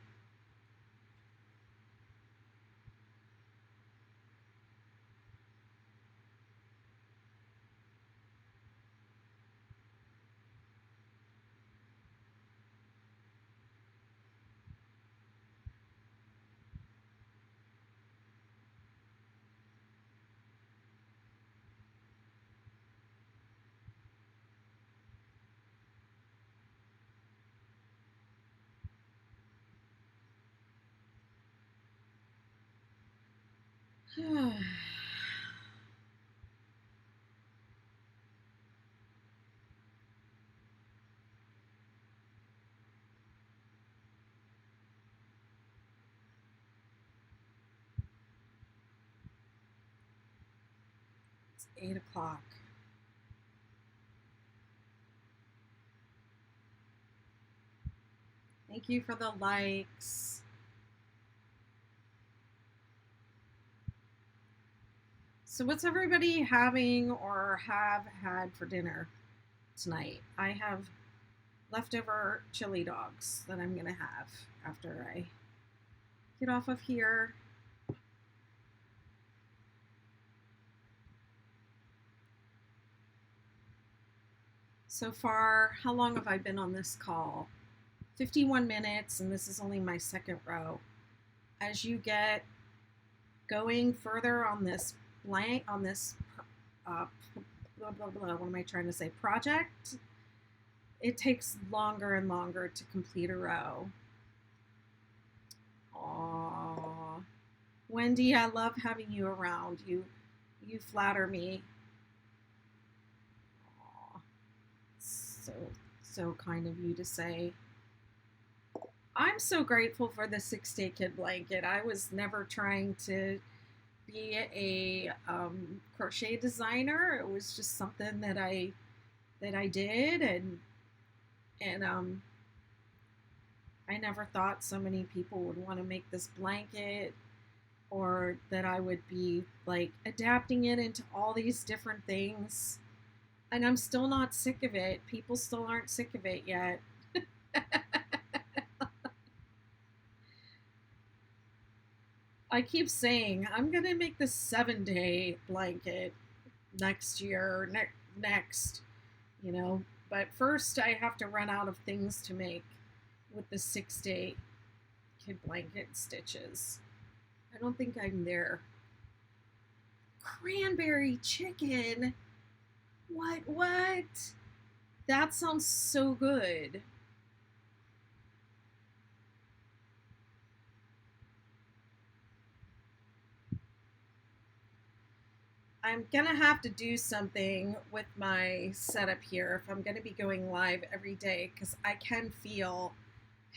It's 8 o'clock. Thank you for the likes. So what's everybody having or have had for dinner tonight? I have leftover chili dogs that I'm going to have after I get off of here. So far, how long have I been on this call? 51 minutes, and this is only my second row. As you get going further on this blank, on this blah, blah, blah, what am I trying to say, project, it takes longer and longer to complete a row. Aww. Wendy, I love having you around. You flatter me. Aww. So kind of you to say. I'm so grateful for the 6-day kid blanket. I was never trying to be a crochet designer. It was just something that I did, and I never thought so many people would want to make this blanket, or that I would be like adapting it into all these different things. And I'm still not sick of it. People still aren't sick of it yet. I keep saying I'm gonna make this 7-day blanket next year, next, But first, I have to run out of things to make with the 6-day kid blanket stitches. I don't think I'm there. Cranberry chicken? What? That sounds so good. I'm gonna have to do something with my setup here if I'm gonna be going live every day, because I can feel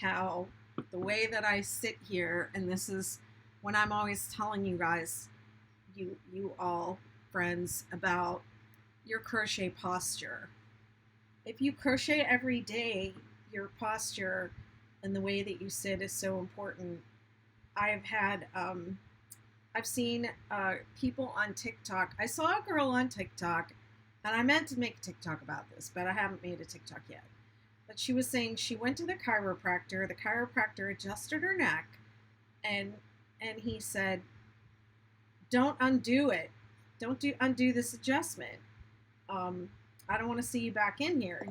how the way that I sit here, and this is when I'm always telling you guys, you all friends, about your crochet posture. If you crochet every day, your posture and the way that you sit is so important. I've seen people on TikTok. I saw a girl on TikTok, and I meant to make a TikTok about this, but I haven't made a TikTok yet. But she was saying she went to the chiropractor. The chiropractor adjusted her neck, and he said, "Don't undo it. Don't undo this adjustment. I don't want to see you back in here."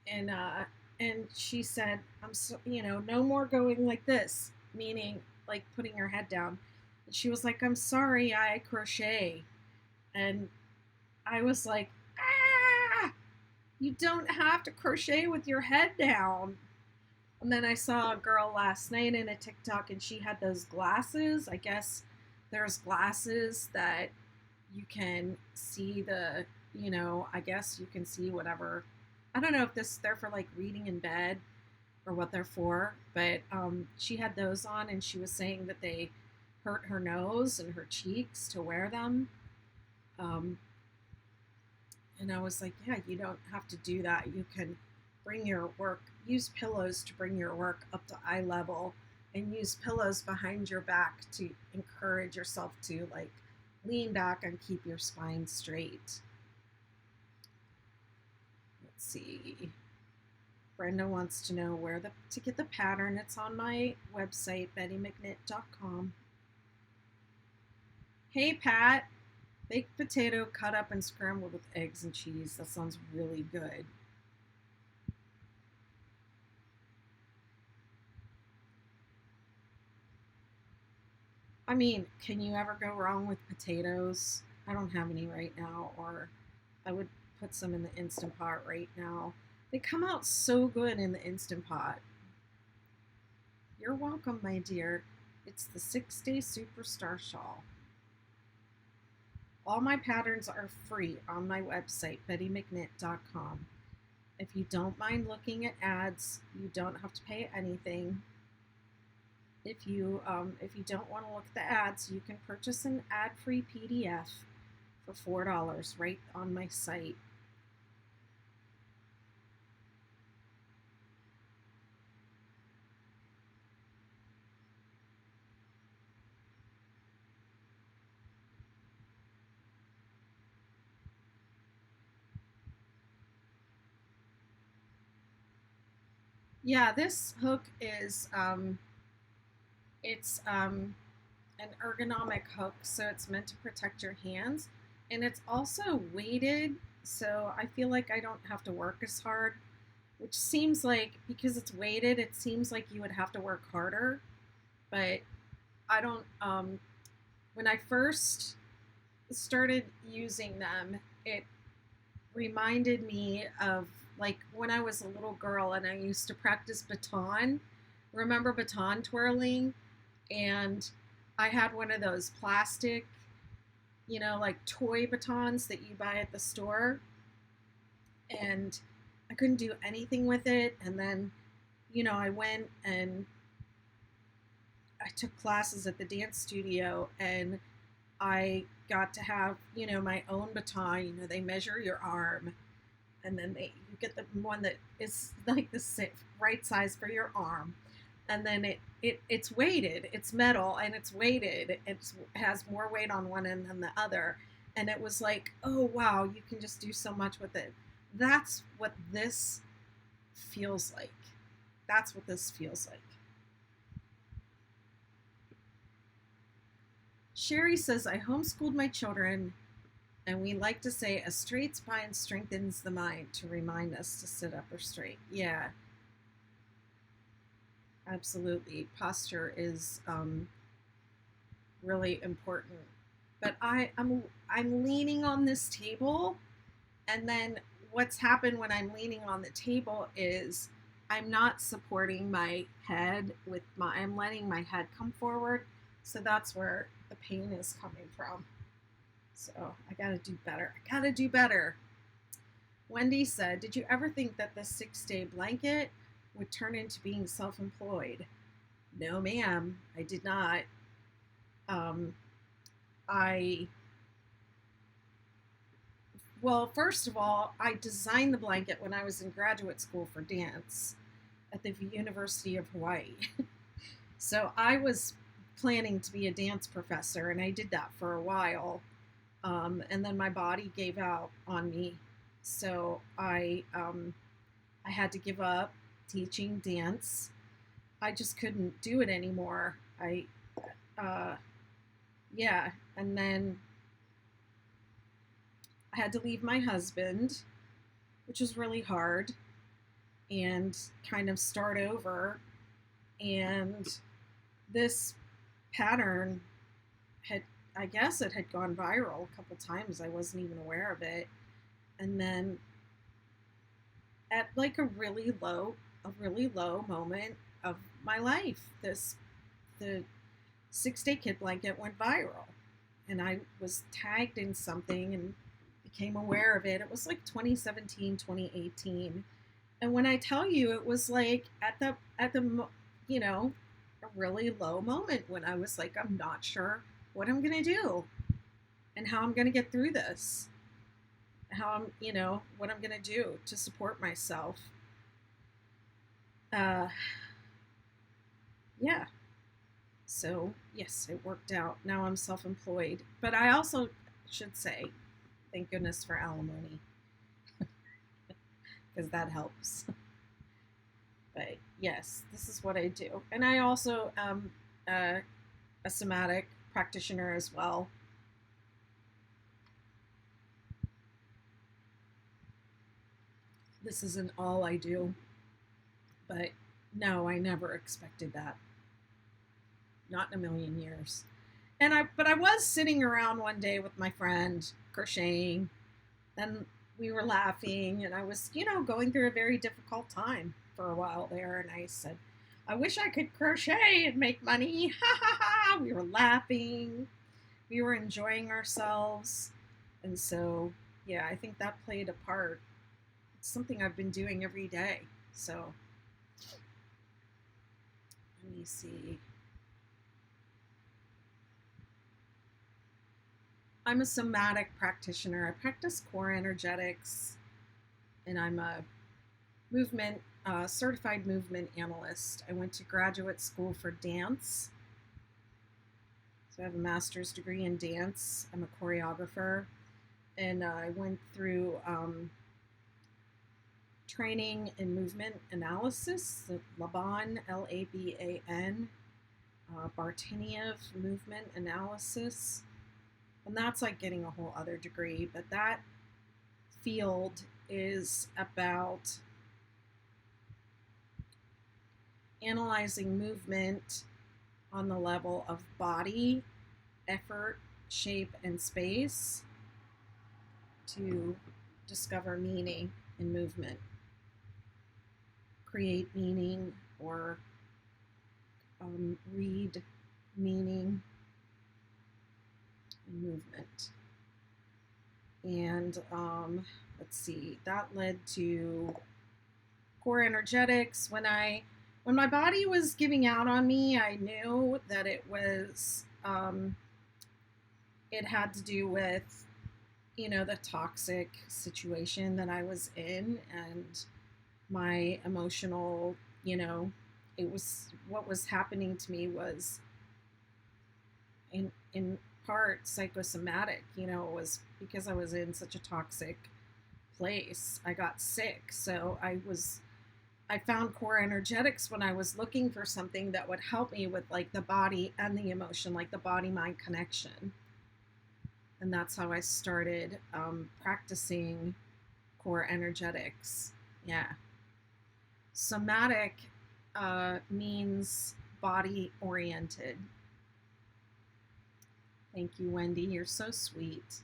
And she said, "I'm so, no more going like this," meaning like putting her head down. And she was like, "I'm sorry, I crochet." And I was like, "Ah, you don't have to crochet with your head down." And then I saw a girl last night in a TikTok, and she had those glasses. I guess there's glasses that you can see I guess you can see whatever. I don't know if they're for like reading in bed or what they're for, but she had those on, and she was saying that they hurt her nose and her cheeks to wear them. And I was like, yeah, you don't have to do that. You can use pillows to bring your work up to eye level, and use pillows behind your back to encourage yourself to like lean back and keep your spine straight. Let's see. Brenda wants to know where to get the pattern. It's on my website, bettymcknit.com. Hey, Pat. Baked potato cut up and scrambled with eggs and cheese. That sounds really good. I mean, can you ever go wrong with potatoes? I don't have any right now, or I would put some in the Instant Pot right now. They come out so good in the Instant Pot. You're welcome, my dear. It's the 6-Day Superstar Shawl. All my patterns are free on my website, bettymcknit.com. If you don't mind looking at ads, you don't have to pay anything. If you don't want to look at the ads, you can purchase an ad-free PDF for $4 right on my site. Yeah, this hook is it's an ergonomic hook, so it's meant to protect your hands, and it's also weighted, so I feel like I don't have to work as hard, which seems like, because it's weighted, it seems like you would have to work harder, but I don't. When I first started using them, it reminded me of like when I was a little girl and I used to practice baton. Remember baton twirling? And I had one of those plastic, like toy batons that you buy at the store. And I couldn't do anything with it. And then, I went and I took classes at the dance studio and I got to have, my own baton. They measure your arm and then you get the one that is like the right size for your arm. And then it's weighted, it's metal and it's weighted. It has more weight on one end than the other. And it was like, oh, wow, you can just do so much with it. That's what this feels like. That's what this feels like. Sherry says, I homeschooled my children, and we like to say a straight spine strengthens the mind to remind us to sit up or straight. Yeah, absolutely. Posture is really important. But I'm leaning on this table, and then what's happened when I'm leaning on the table is I'm not supporting my head I'm letting my head come forward. So that's where the pain is coming from. So I gotta do better. Wendy said, did you ever think that the 6-day blanket would turn into being self-employed? No, ma'am, I did not. Well, first of all, I designed the blanket when I was in graduate school for dance at the University of Hawaii. So I was planning to be a dance professor, and I did that for a while. And then my body gave out on me. So I had to give up teaching dance. I just couldn't do it anymore. And then I had to leave my husband, which was really hard, and kind of start over. And this pattern I guess it had gone viral a couple times. I wasn't even aware of it. And then at like a really low moment of my life, the 6-day kid blanket went viral. And I was tagged in something and became aware of it. It was like 2017, 2018. And when I tell you, it was like at the a really low moment when I was like, I'm not sure what I'm going to do and how I'm going to get through this, what I'm going to do to support myself. Yeah. So yes, it worked out. Now I'm self-employed, but I also should say, thank goodness for alimony, because that helps. But yes, this is what I do. And I also am a somatic practitioner as well. This isn't all I do, but no, I never expected that. Not in a million years. But I was sitting around one day with my friend crocheting, and we were laughing, and I was, going through a very difficult time for a while there, and I said, I wish I could crochet and make money. Ha ha ha. We were laughing. We were enjoying ourselves. And so, yeah, I think that played a part. It's something I've been doing every day. So, let me see. I'm a somatic practitioner. I practice core energetics, and I'm a certified movement analyst. I went to graduate school for dance. So I have a master's degree in dance. I'm a choreographer. And I went through training in movement analysis, the Laban, Laban, Barteniev movement analysis. And that's like getting a whole other degree, but that field is about analyzing movement on the level of body, effort, shape, and space to discover meaning in movement, create meaning, or read meaning in movement. And let's see, that led to core energetics. When my body was giving out on me, I knew that it was it had to do with, the toxic situation that I was in, and my emotional, it was, what was happening to me was in part psychosomatic. It was because I was in such a toxic place. I got sick, so I found core energetics when I was looking for something that would help me with like the body and the emotion, like the body-mind connection. And that's how I started practicing core energetics. Yeah. Somatic means body-oriented. Thank you, Wendy. You're so sweet.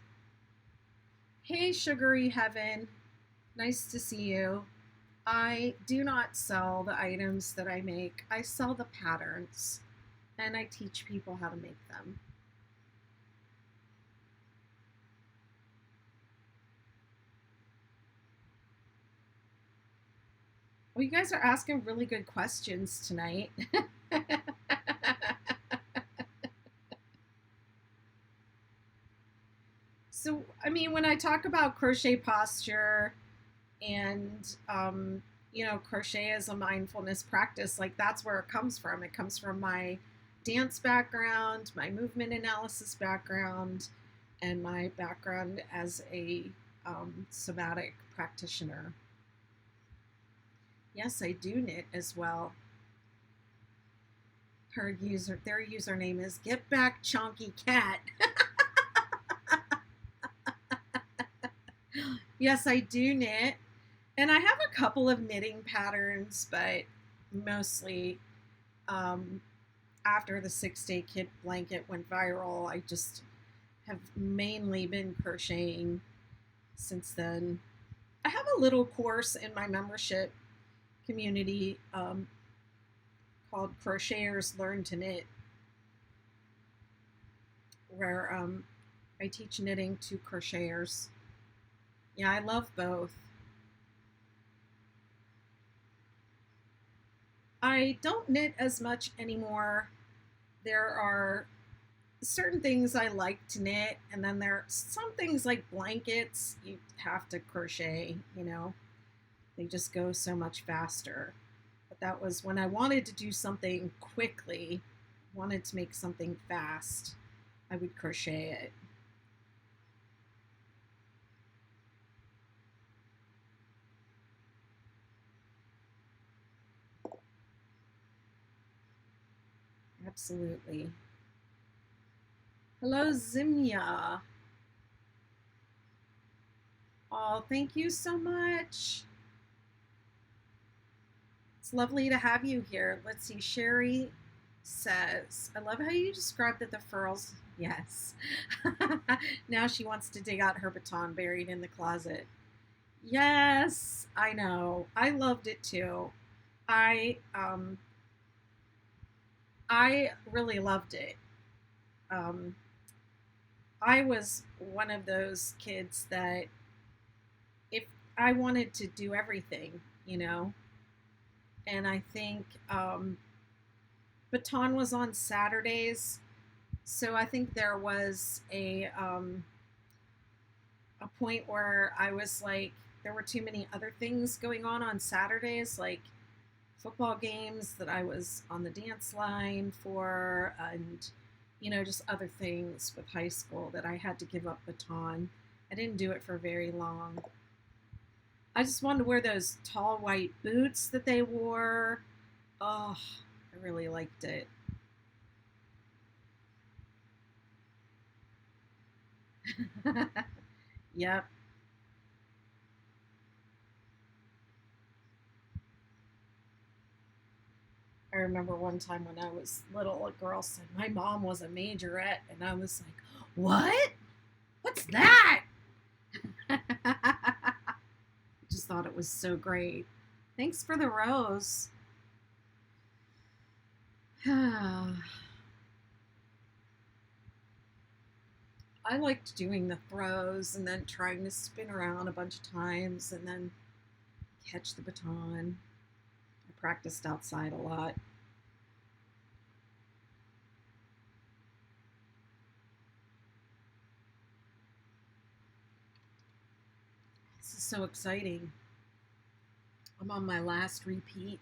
Hey, Sugary Heaven. Nice to see you. I do not sell the items that I make. I sell the patterns, and I teach people how to make them. Well, you guys are asking really good questions tonight. So, when I talk about crochet posture and, crochet as a mindfulness practice, like that's where it comes from. It comes from my dance background, my movement analysis background, and my background as a somatic practitioner. Yes, I do knit as well. Their username is Get Back Chonky Cat. Yes, I do knit. And I have a couple of knitting patterns, but mostly after the 6-day kit blanket went viral, I just have mainly been crocheting since then. I have a little course in my membership community called Crocheters Learn to Knit, where I teach knitting to crocheters. Yeah, I love both. I don't knit as much anymore. There are certain things I like to knit, and then there are some things like blankets you have to crochet, They just go so much faster. But that was when I wanted to do something quickly, wanted to make something fast, I would crochet it. Absolutely. Hello, Zimya. Oh, thank you so much. It's lovely to have you here. Let's see. Sherry says, I love how you described that the furls. Yes. Now she wants to dig out her baton buried in the closet. Yes, I know. I loved it too. I I really loved it. Um, I was one of those kids that if I wanted to do everything, you know, and I think baton was on Saturdays, so I think there was a point where I was like, there were too many other things going on Saturdays, like football games that I was on the dance line for, and just other things with high school that I had to give up baton. I didn't do it for very long. I just wanted to wear those tall white boots that they wore. Oh, I really liked it. Yep. I remember one time when I was little, a girl said my mom was a majorette, and I was like, "What? What's that?" Just thought it was so great. Thanks for the rose. I liked doing the throws and then trying to spin around a bunch of times and then catch the baton. I practiced outside a lot. This is so exciting. I'm on my last repeat.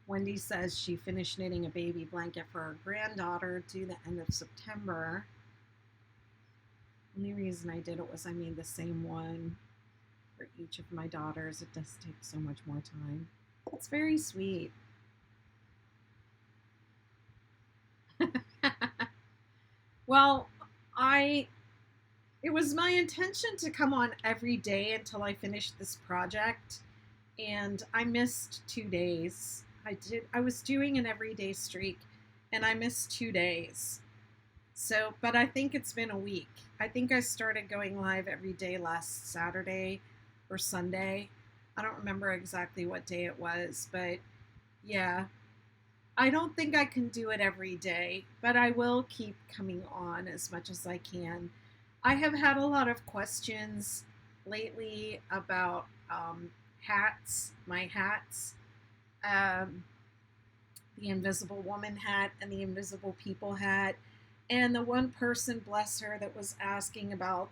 Wendy says she finished knitting a baby blanket for her granddaughter due the end of September. Only reason I did it was I made the same one for each of my daughters. It does take so much more time. It's very sweet. Well, I it was my intention to come on every day until I finished this project, and I missed 2 days. I was doing an everyday streak, and I missed 2 days. So, but I think it's been a week. I think I started going live every day last Saturday or Sunday. I don't remember exactly what day it was, but yeah, I don't think I can do it every day, but I will keep coming on as much as I can. I have had a lot of questions lately about hats, my hats, um, the Invisible Woman hat and the Invisible People hat. And the one person, bless her, that was asking about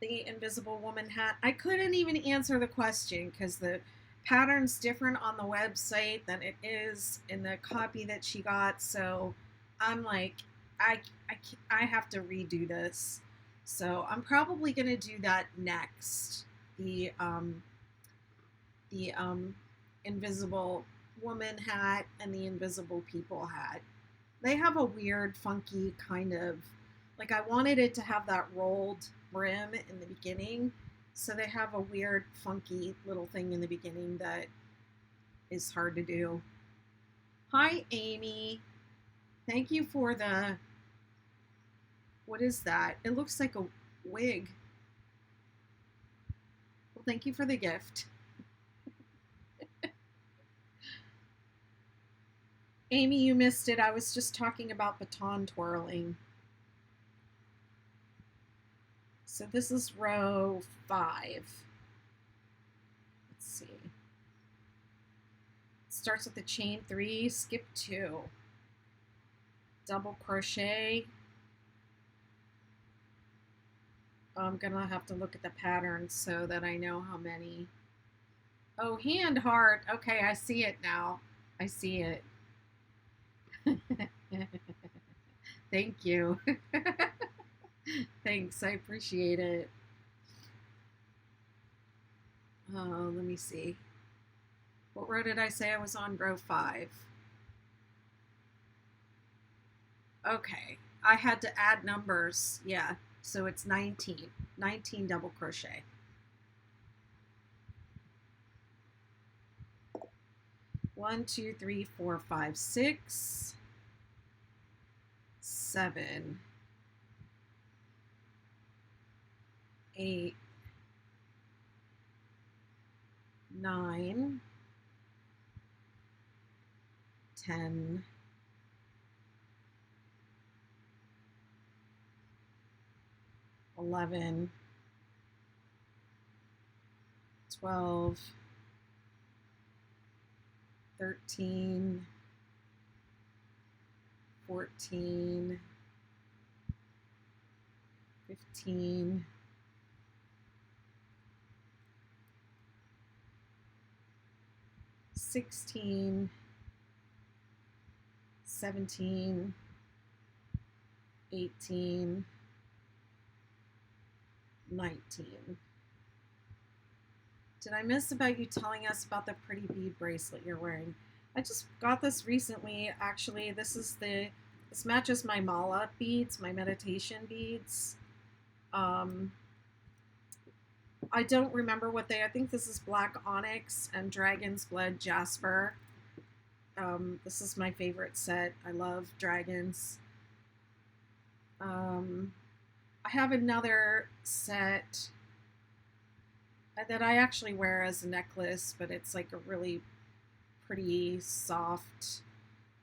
the Invisible Woman hat, I couldn't even answer the question because the pattern's different on the website than it is in the copy that she got. So I'm like, I, I, I have to redo this. So I'm probably going to do that next. The the Invisible Woman hat and the Invisible People hat. They have a weird, funky kind of, like, I wanted it to have that rolled brim in the beginning. So they have a weird, funky little thing in the beginning that is hard to do. Hi, Amy. Thank you for the, what is that? It looks like a wig. Well, thank you for the gift. Amy, you missed it. I was just talking about baton twirling. So this is row 5. Let's see. It starts with the chain 3, skip 2. Double crochet. I'm gonna have to look at the pattern so that I know how many. Oh, hand heart. Okay, I see it now. I see it. Thank you. Thanks, I appreciate it. Let me see. What row did I say I was on? Row 5. Okay, I had to add numbers. Yeah, So it's 19 double crochet. One, two, three, four, five, 6, 7, 8, 9, 10, 11, 12, 13, 14, 15, 16, 17, 18, 19. Did I miss about you telling us about the pretty bead bracelet you're wearing? I just got this recently, actually. This matches my mala beads, my meditation beads. I don't remember I think this is black onyx and dragon's blood jasper. This is my favorite set. I love dragons. I have another set that I actually wear as a necklace, but it's like a really pretty soft,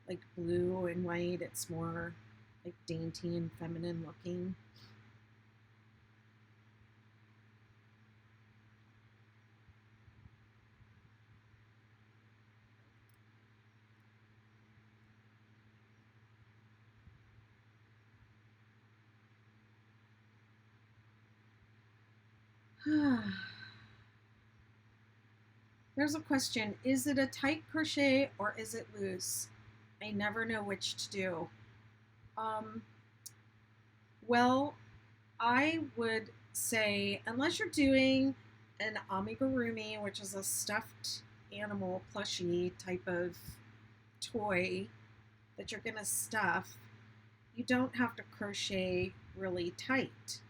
like blue and white. It's more like dainty and feminine looking. There's a question. Is it a tight crochet or is it loose? I never know which to do. Well, I would say, unless you're doing an amigurumi, which is a stuffed animal plushie type of toy that you're going to stuff, you don't have to crochet really tight.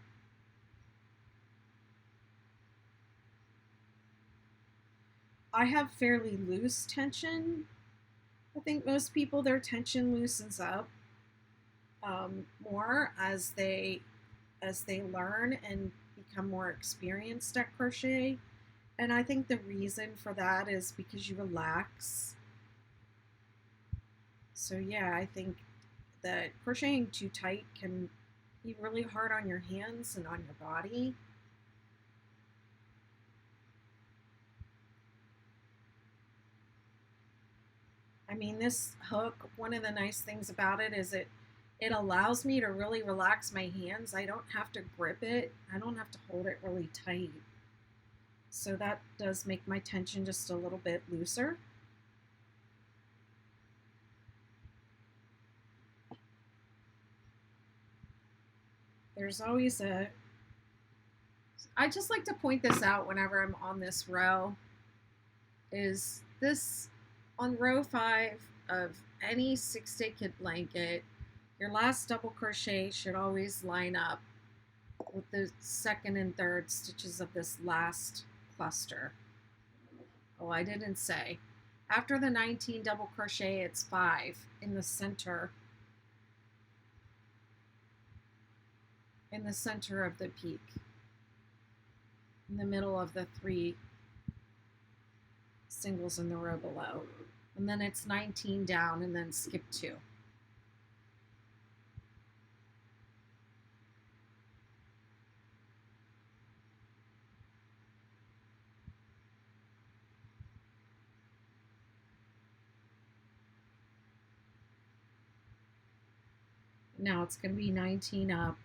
I have fairly loose tension. I think most people, their tension loosens up more as they learn and become more experienced at crochet. And I think the reason for that is because you relax. So yeah, I think that crocheting too tight can be really hard on your hands and on your body. I mean, this hook, one of the nice things about it is it allows me to really relax my hands. I don't have to grip it. I don't have to hold it really tight. So that does make my tension just a little bit looser. There's always I just like to point this out whenever I'm on this row, is this on row 5 of any 6-day kit blanket, your last double crochet should always line up with the second and third stitches of this last cluster. Oh, I didn't say. After the 19 double crochet, it's 5 in the center. In the center of the peak. In the middle of the 3 singles in the row below. And then it's 19 down and then skip 2. Now it's going to be 19 up,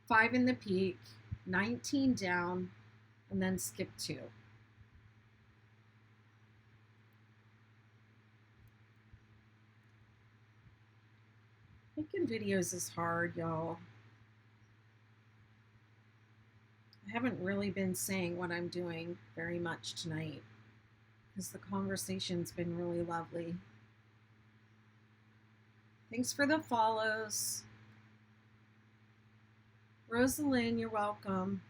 5 in the peak, 19 down, and then skip 2. Making videos is hard, y'all. I haven't really been saying what I'm doing very much tonight because the conversation's been really lovely. Thanks for the follows. Rosalind, you're welcome.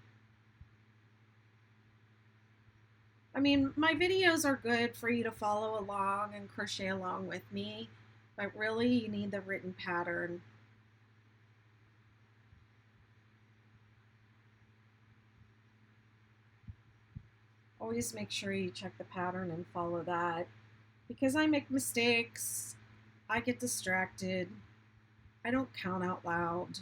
I mean, my videos are good for you to follow along and crochet along with me, but really you need the written pattern. Always make sure you check the pattern and follow that, because I make mistakes, I get distracted, I don't count out loud.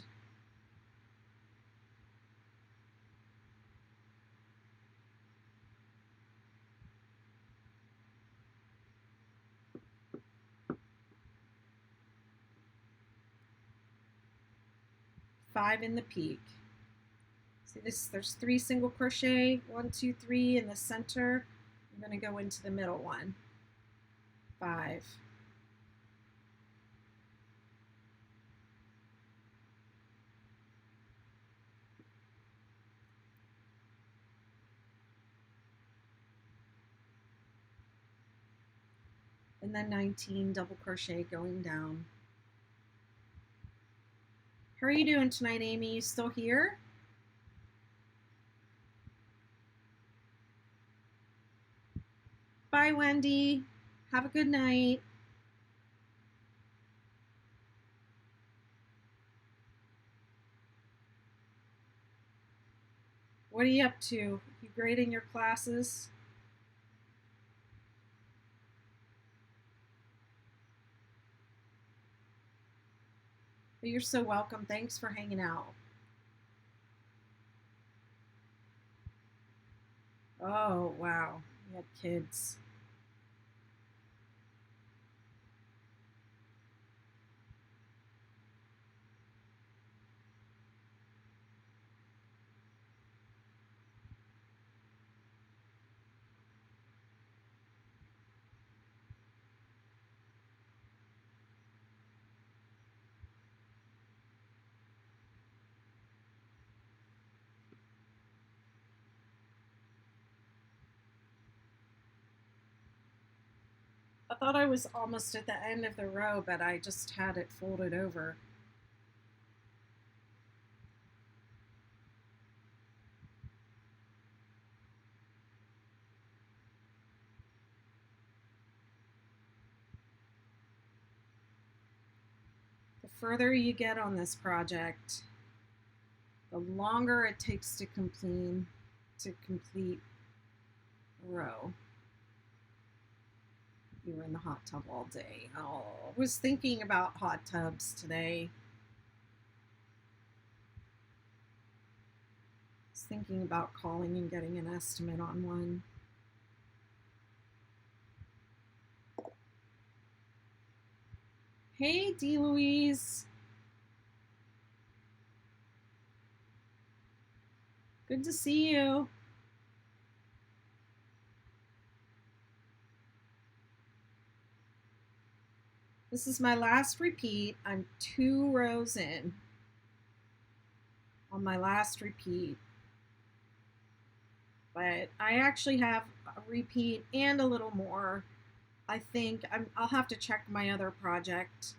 Five in the peak. See this, there's 3 single crochet, 1, 2, 3 in the center. I'm going to go into the middle one. 5. And then 19 double crochet going down. How are you doing tonight, Amy? You still here? Bye, Wendy. Have a good night. What are you up to? You grading your classes? You're so welcome. Thanks for hanging out. Oh, wow. You had kids. I thought I was almost at the end of the row, but I just had it folded over. The further you get on this project, the longer it takes to complete a row. You were in the hot tub all day. Oh, I was thinking about hot tubs today. I was thinking about calling and getting an estimate on one. Hey, D. Louise. Good to see you. This is my last repeat. I'm 2 rows in on my last repeat. But I actually have a repeat and a little more. I think I'll have to check my other project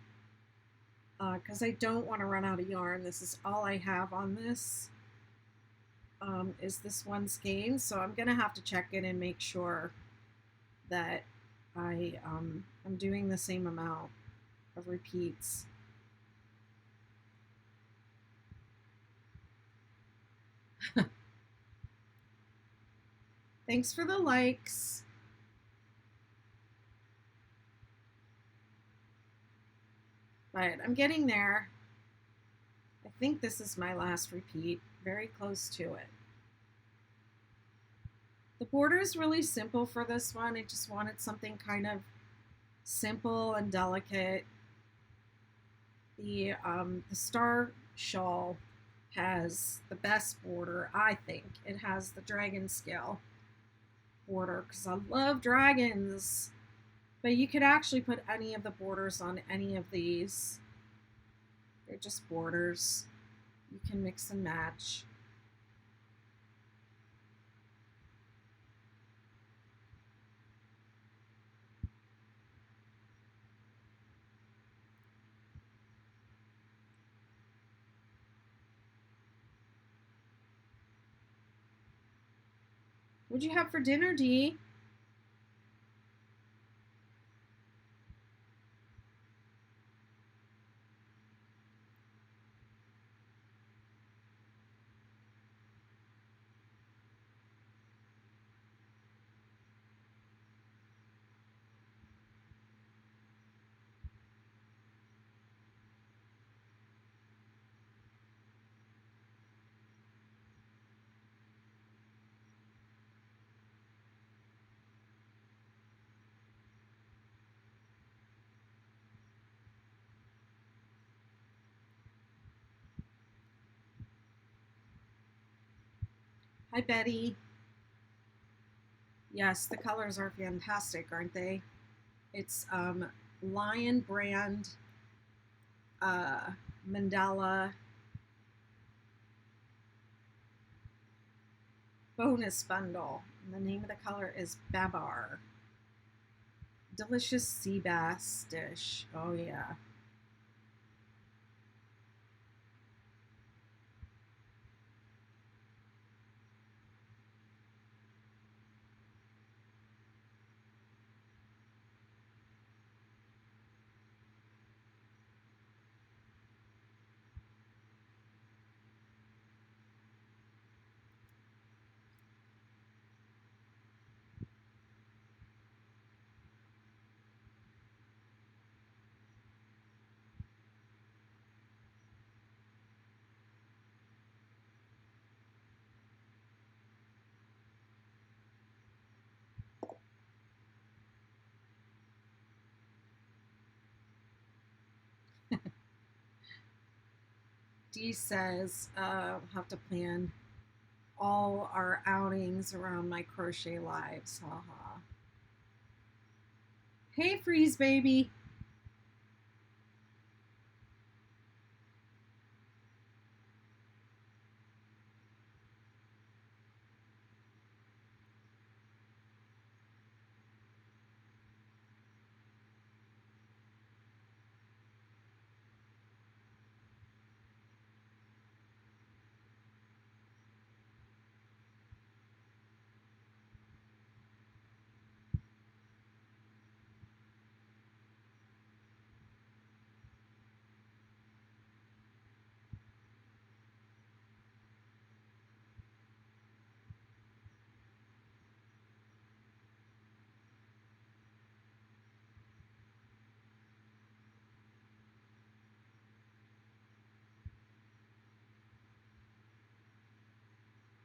because I don't want to run out of yarn. This is all I have on this. Is this one skein, so I'm gonna have to check it and make sure that I'm doing the same amount of repeats. Thanks for the likes. But I'm getting there. I think this is my last repeat, very close to it. The border is really simple for this one. I just wanted something kind of simple and delicate. The Star Shawl has the best border, I think. It has the dragon scale border because I love dragons. But you could actually put any of the borders on any of these. They're just borders. You can mix and match. What'd you have for dinner, Dee? Hi, Betty. Yes, the colors are fantastic, aren't they? It's Lion Brand uh, Mandala bonus bundle. And the name of the color is Babar. Delicious sea bass dish. Oh, yeah. Dee says we'll have to plan all our outings around my crochet lives. Haha. Hey, Freeze Baby.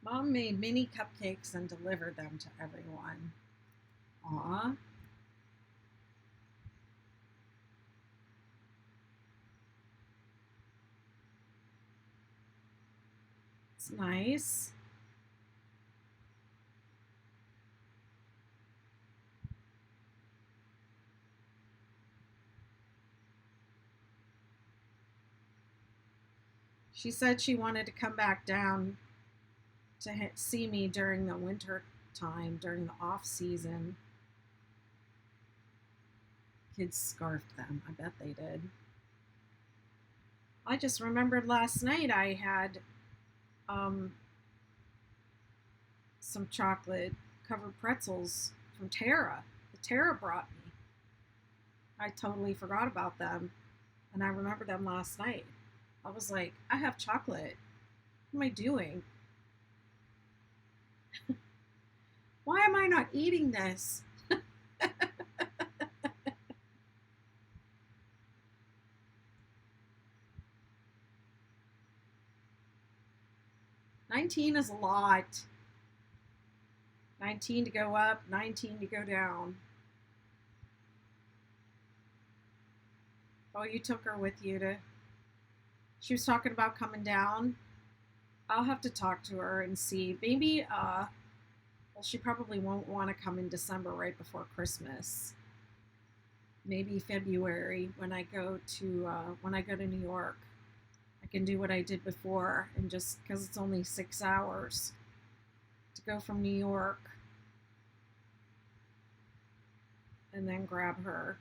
Mom made mini cupcakes and delivered them to everyone. Aw, it's nice. She said she wanted to come back down to see me during the winter time, during the off season. Kids scarfed them. I bet they did. I just remembered last night I had um, some chocolate covered pretzels from Tara. The Tara brought me. I totally forgot about them, and I remembered them last night. I was like, I have chocolate. What am I doing? Why am I not eating this? 19 is a lot. 19 to go up, 19 to go down. Oh, you took her with you to. She was talking about coming down. I'll have to talk to her and see. Maybe, well, she probably won't want to come in December right before Christmas. Maybe February when I go to New York. I can do what I did before and just because it's only 6 hours to go from New York and then grab her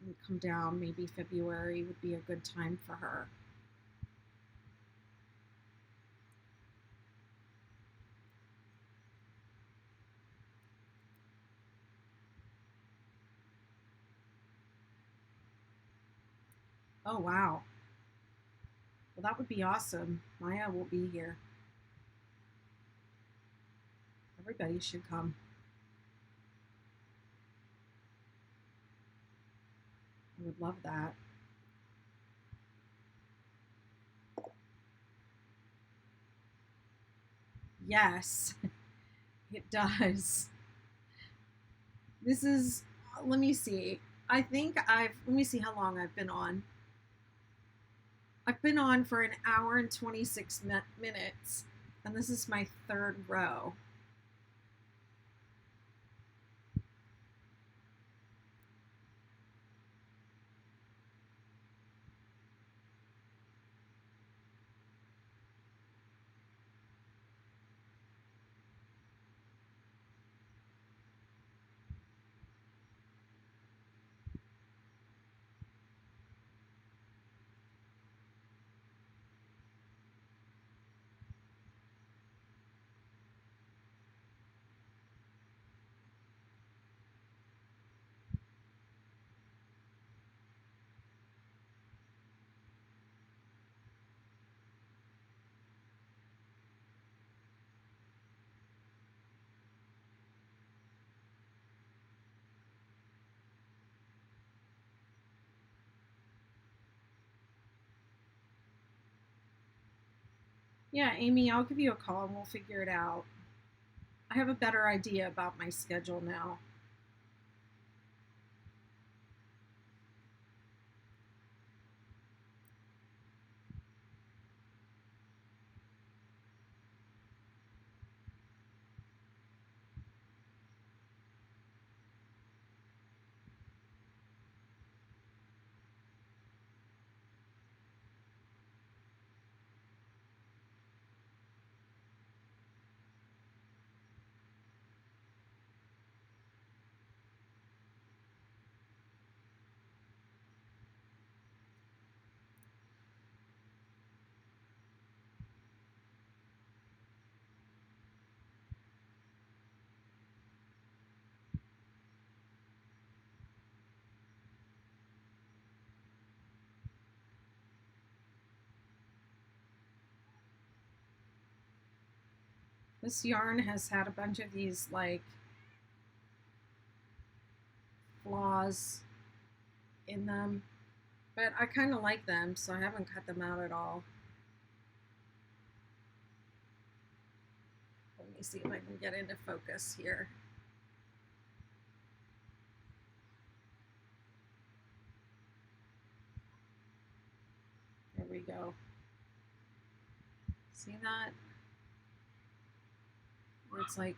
and come down. Maybe February would be a good time for her. Oh, wow. Well, that would be awesome. Maya will be here. Everybody should come. I would love that. Yes, it does. This is, let me see. Let me see how long I've been on. I've been on for an hour and 26 minutes, and this is my third row. Yeah, Amy, I'll give you a call and we'll figure it out. I have a better idea about my schedule now. This yarn has had a bunch of these like flaws in them, but I kind of like them, so I haven't cut them out at all. Let me see if I can get into focus here. There we go. See that? Where it's like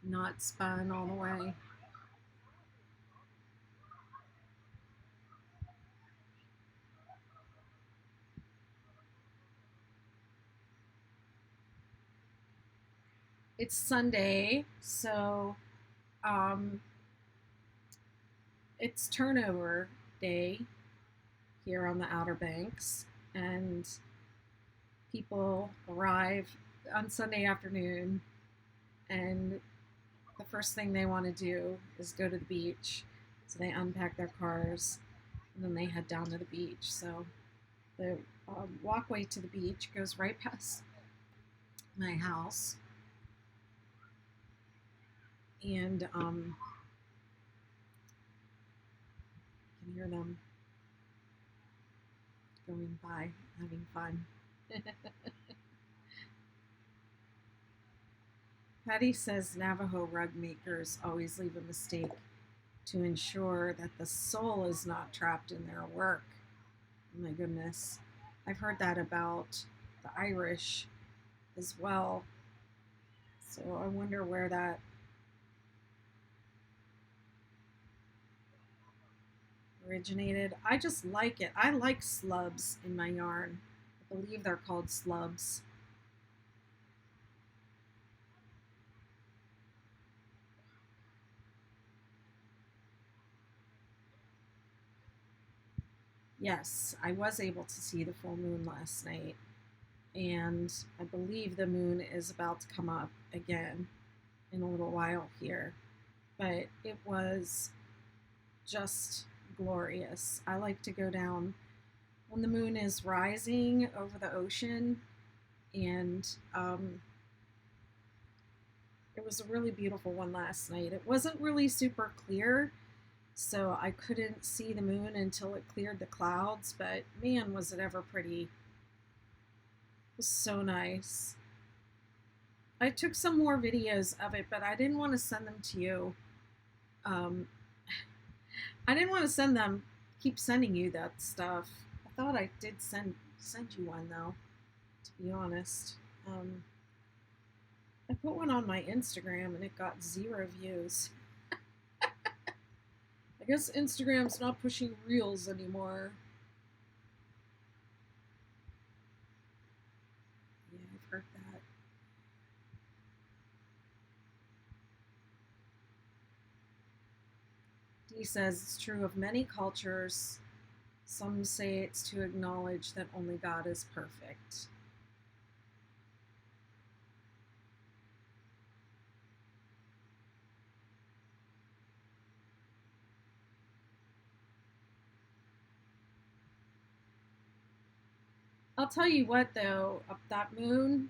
not spun all the way. It's Sunday, so it's turnover day here on the Outer Banks, and people arrive on Sunday afternoon, and the first thing they want to do is go to the beach. So they unpack their cars, and then they head down to the beach. So the walkway to the beach goes right past my house, and you can hear them going by, having fun. Patty says Navajo rug makers always leave a mistake to ensure that the soul is not trapped in their work. Oh my goodness. I've heard that about the Irish as well. So I wonder where that originated. I just like it. I like slubs in my yarn. I believe they're called slubs. Yes, I was able to see the full moon last night, and I believe the moon is about to come up again in a little while here. But it was just glorious. I like to go down when the moon is rising over the ocean, and it was a really beautiful one last night. It wasn't really super clear, so I couldn't see the moon until it cleared the clouds, but man, was it ever pretty. It was so nice. I took some more videos of it, but I didn't want to send them to you. Um, I didn't want to keep sending you that stuff. I thought I did send you one though, to be honest. I put one on my Instagram and it got 0 views. I guess Instagram's not pushing reels anymore. Yeah, I've heard that. Dee says it's true of many cultures. Some say it's to acknowledge that only God is perfect. I'll tell you what, though, that moon.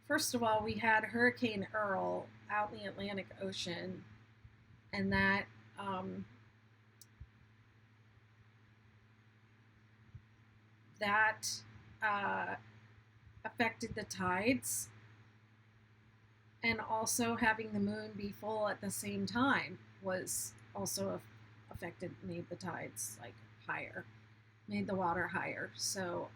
First of all, we had Hurricane Earl out in the Atlantic Ocean, and that uh, affected the tides, and also having the moon be full at the same time was also made the tides like higher, made the water higher. So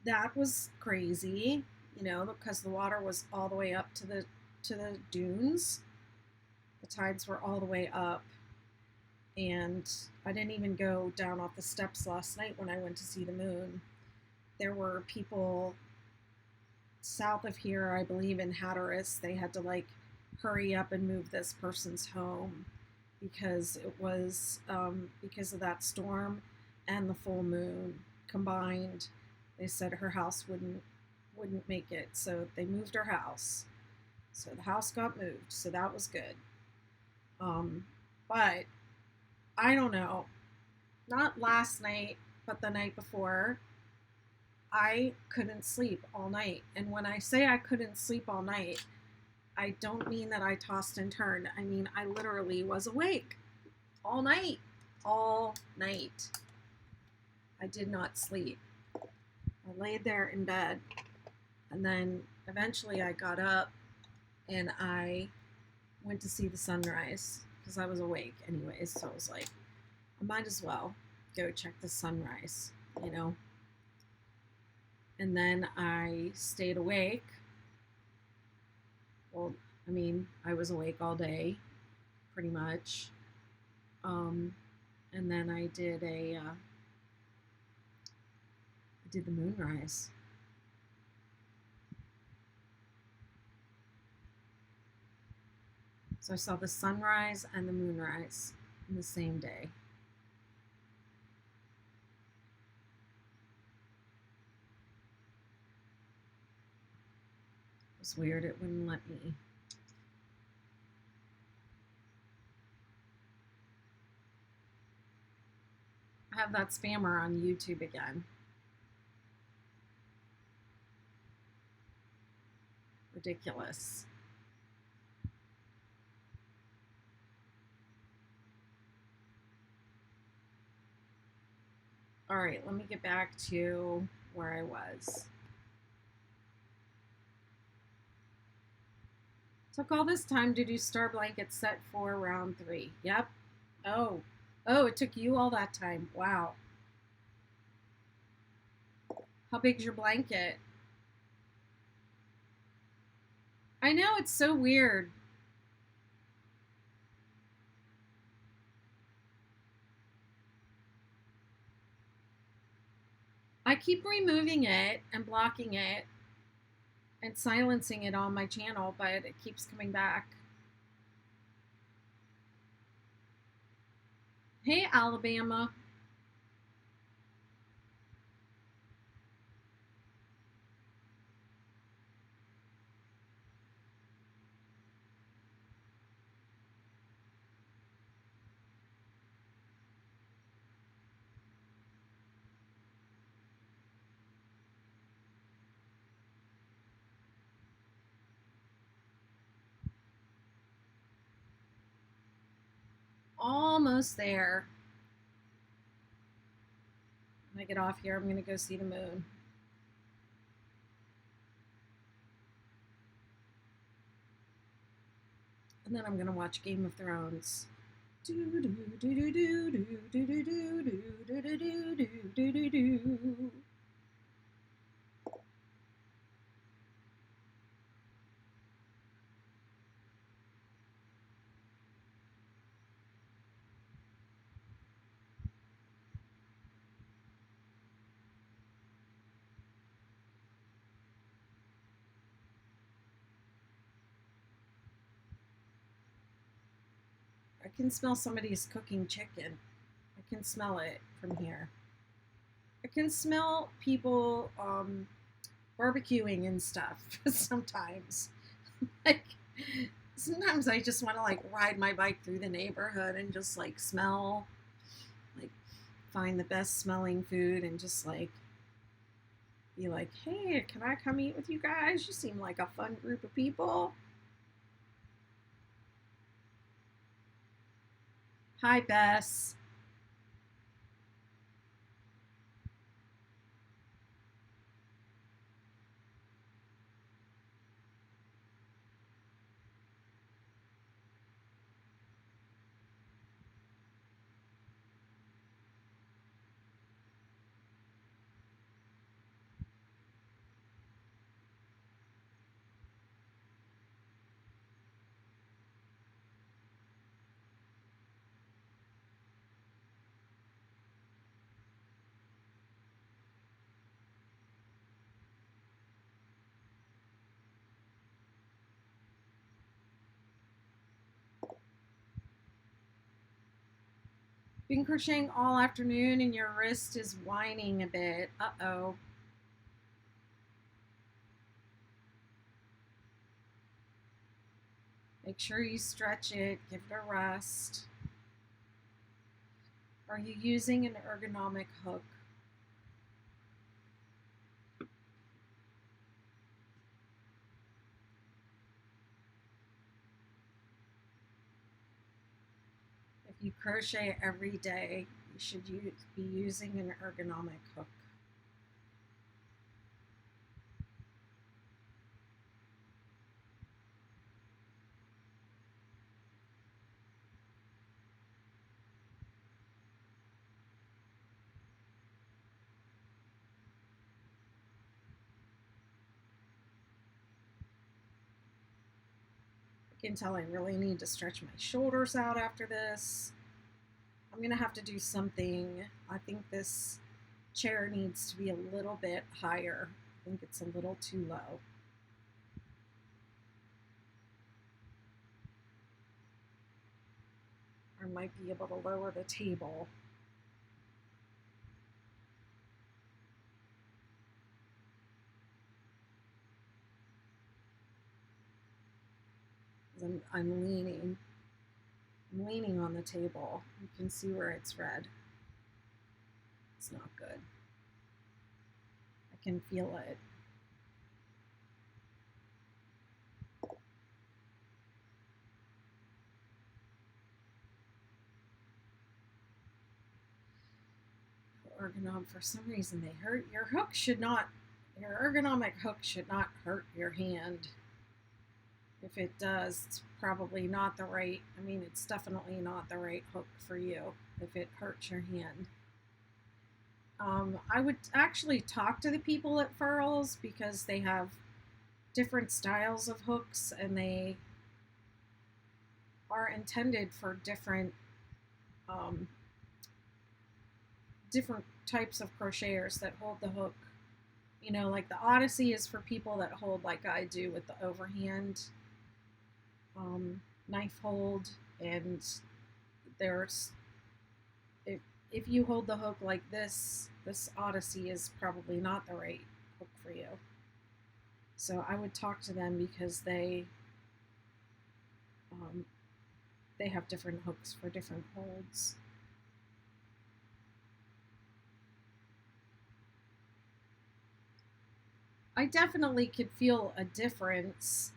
that was crazy, because the water was all the way up to the dunes. The tides were all the way up, and I didn't even go down off the steps last night when I went to see the moon. There were people south of here, I believe in Hatteras. They had to hurry up and move this person's home because it was because of that storm and the full moon combined. They said her house wouldn't make it, so they moved her house. So the house got moved, so that was good. But I don't know, not last night, but the night before, I couldn't sleep all night. And when I say I couldn't sleep all night, I don't mean that I tossed and turned. I mean, I literally was awake all night. All night. I did not sleep. I laid there in bed, and then eventually I got up and I went to see the sunrise because I was awake anyways. So I was like, I might as well go check the sunrise, And then I stayed awake. Well, I mean, I was awake all day, pretty much. And then I did the moonrise. So I saw the sunrise and the moonrise in the same day. It was weird, it wouldn't let me. I have that spammer on YouTube again. Ridiculous. All right, let me get back to where I was. Took all this time to do star blanket set 4, round 3. Yep. Oh, it took you all that time. Wow. How big's your blanket? I know, it's so weird. I keep removing it and blocking it and silencing it on my channel, but it keeps coming back. Hey, Alabama. almost there. When I get off here, I'm going to go see the moon. And then I'm going to watch Game of Thrones. I can smell somebody's cooking chicken. I can smell it from here. I can smell people barbecuing and stuff sometimes. Like, sometimes I just want to like ride my bike through the neighborhood and just like smell, like find the best smelling food and just like be like, hey, can I come eat with you guys? You seem like a fun group of people. Hi, Bess. Been crocheting all afternoon and your wrist is whining a bit. Uh-oh. Make sure you stretch it, give it a rest. Are you using an ergonomic hook? If you crochet every day, you should be using an ergonomic hook. I can tell I really need to stretch my shoulders out after this. I'm going to have to do something. I think this chair needs to be a little bit higher. I think it's a little too low. I might be able to lower the table. I'm leaning. I'm leaning on the table. You can see where it's red. It's not good. I can feel it. For some reason they hurt. Your ergonomic hook should not hurt your hand. If it does, it's probably not the right, it's definitely not the right hook for you if it hurts your hand. I would actually talk to the people at Furls because they have different styles of hooks and they are intended for different types of crocheters that hold the hook. Like the Odyssey is for people that hold like I do with the overhand knife hold, and there's if you hold the hook like this Odyssey is probably not the right hook for you. So I would talk to them because they have different hooks for different holds. I definitely could feel a difference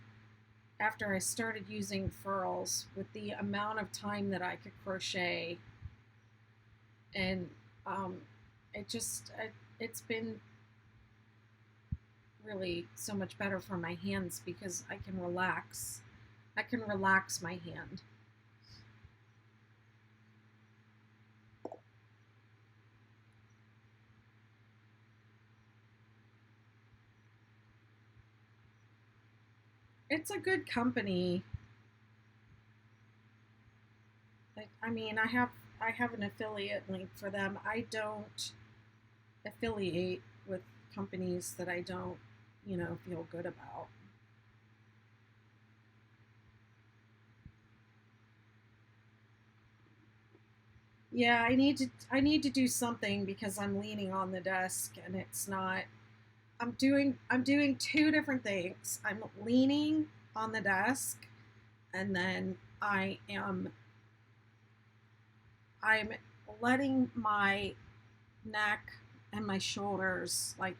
after I started using furls with the amount of time that I could crochet, and um, it just it's been really so much better for my hands because I can relax. I can relax my hand. It's a good company. I mean, I have an affiliate link for them. I don't affiliate with companies that I don't, feel good about. Yeah, I need to do something because I'm leaning on the desk and it's not I'm doing two different things. I'm leaning on the desk and then I'm letting my neck and my shoulders like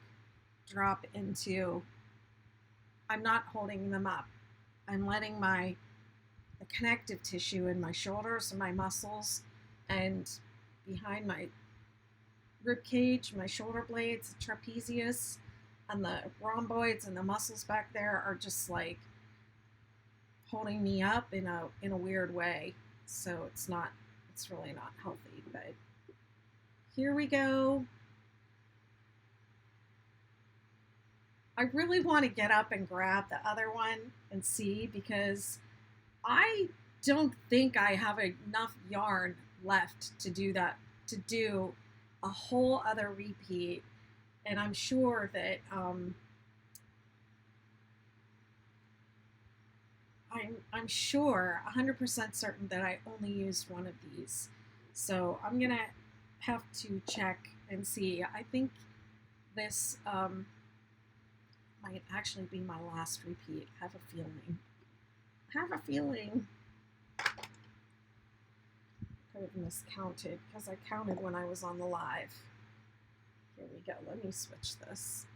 drop into, I'm not holding them up. I'm letting the connective tissue in my shoulders and my muscles and behind my rib cage, my shoulder blades, the trapezius, and the rhomboids and the muscles back there are just like holding me up in a weird way. So it's really not healthy, but here we go. I really want to get up and grab the other one and see because I don't think I have enough yarn left to do that, to do a whole other repeat. And I'm sure that I'm sure 100% certain that I only used one of these. So I'm gonna have to check and see. I think this might actually be my last repeat. I have a feeling. I have a feeling. Could have miscounted because I counted when I was on the live. Here we go. Let me switch this.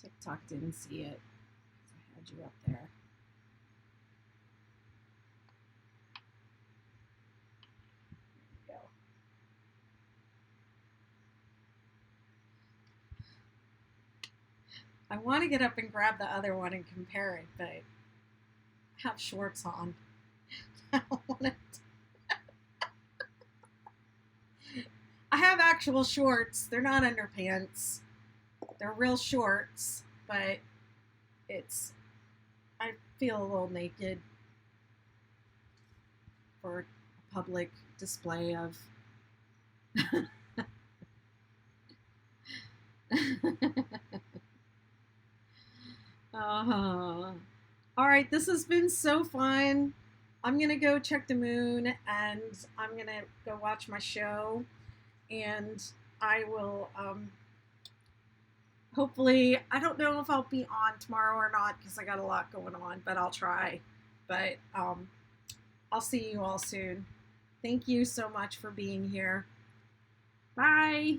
TikTok didn't see it. I had you up there. There we go. I want to get up and grab the other one and compare it, but I have shorts on. I don't want to. I have actual shorts. They're not underpants. They're real shorts, but I feel a little naked for a public display of. All right, this has been so fun. I'm gonna go check the moon and I'm gonna go watch my show, and I will hopefully, I don't know if I'll be on tomorrow or not because I got a lot going on, but I'll try. But I'll see you all soon. Thank you so much for being here. Bye.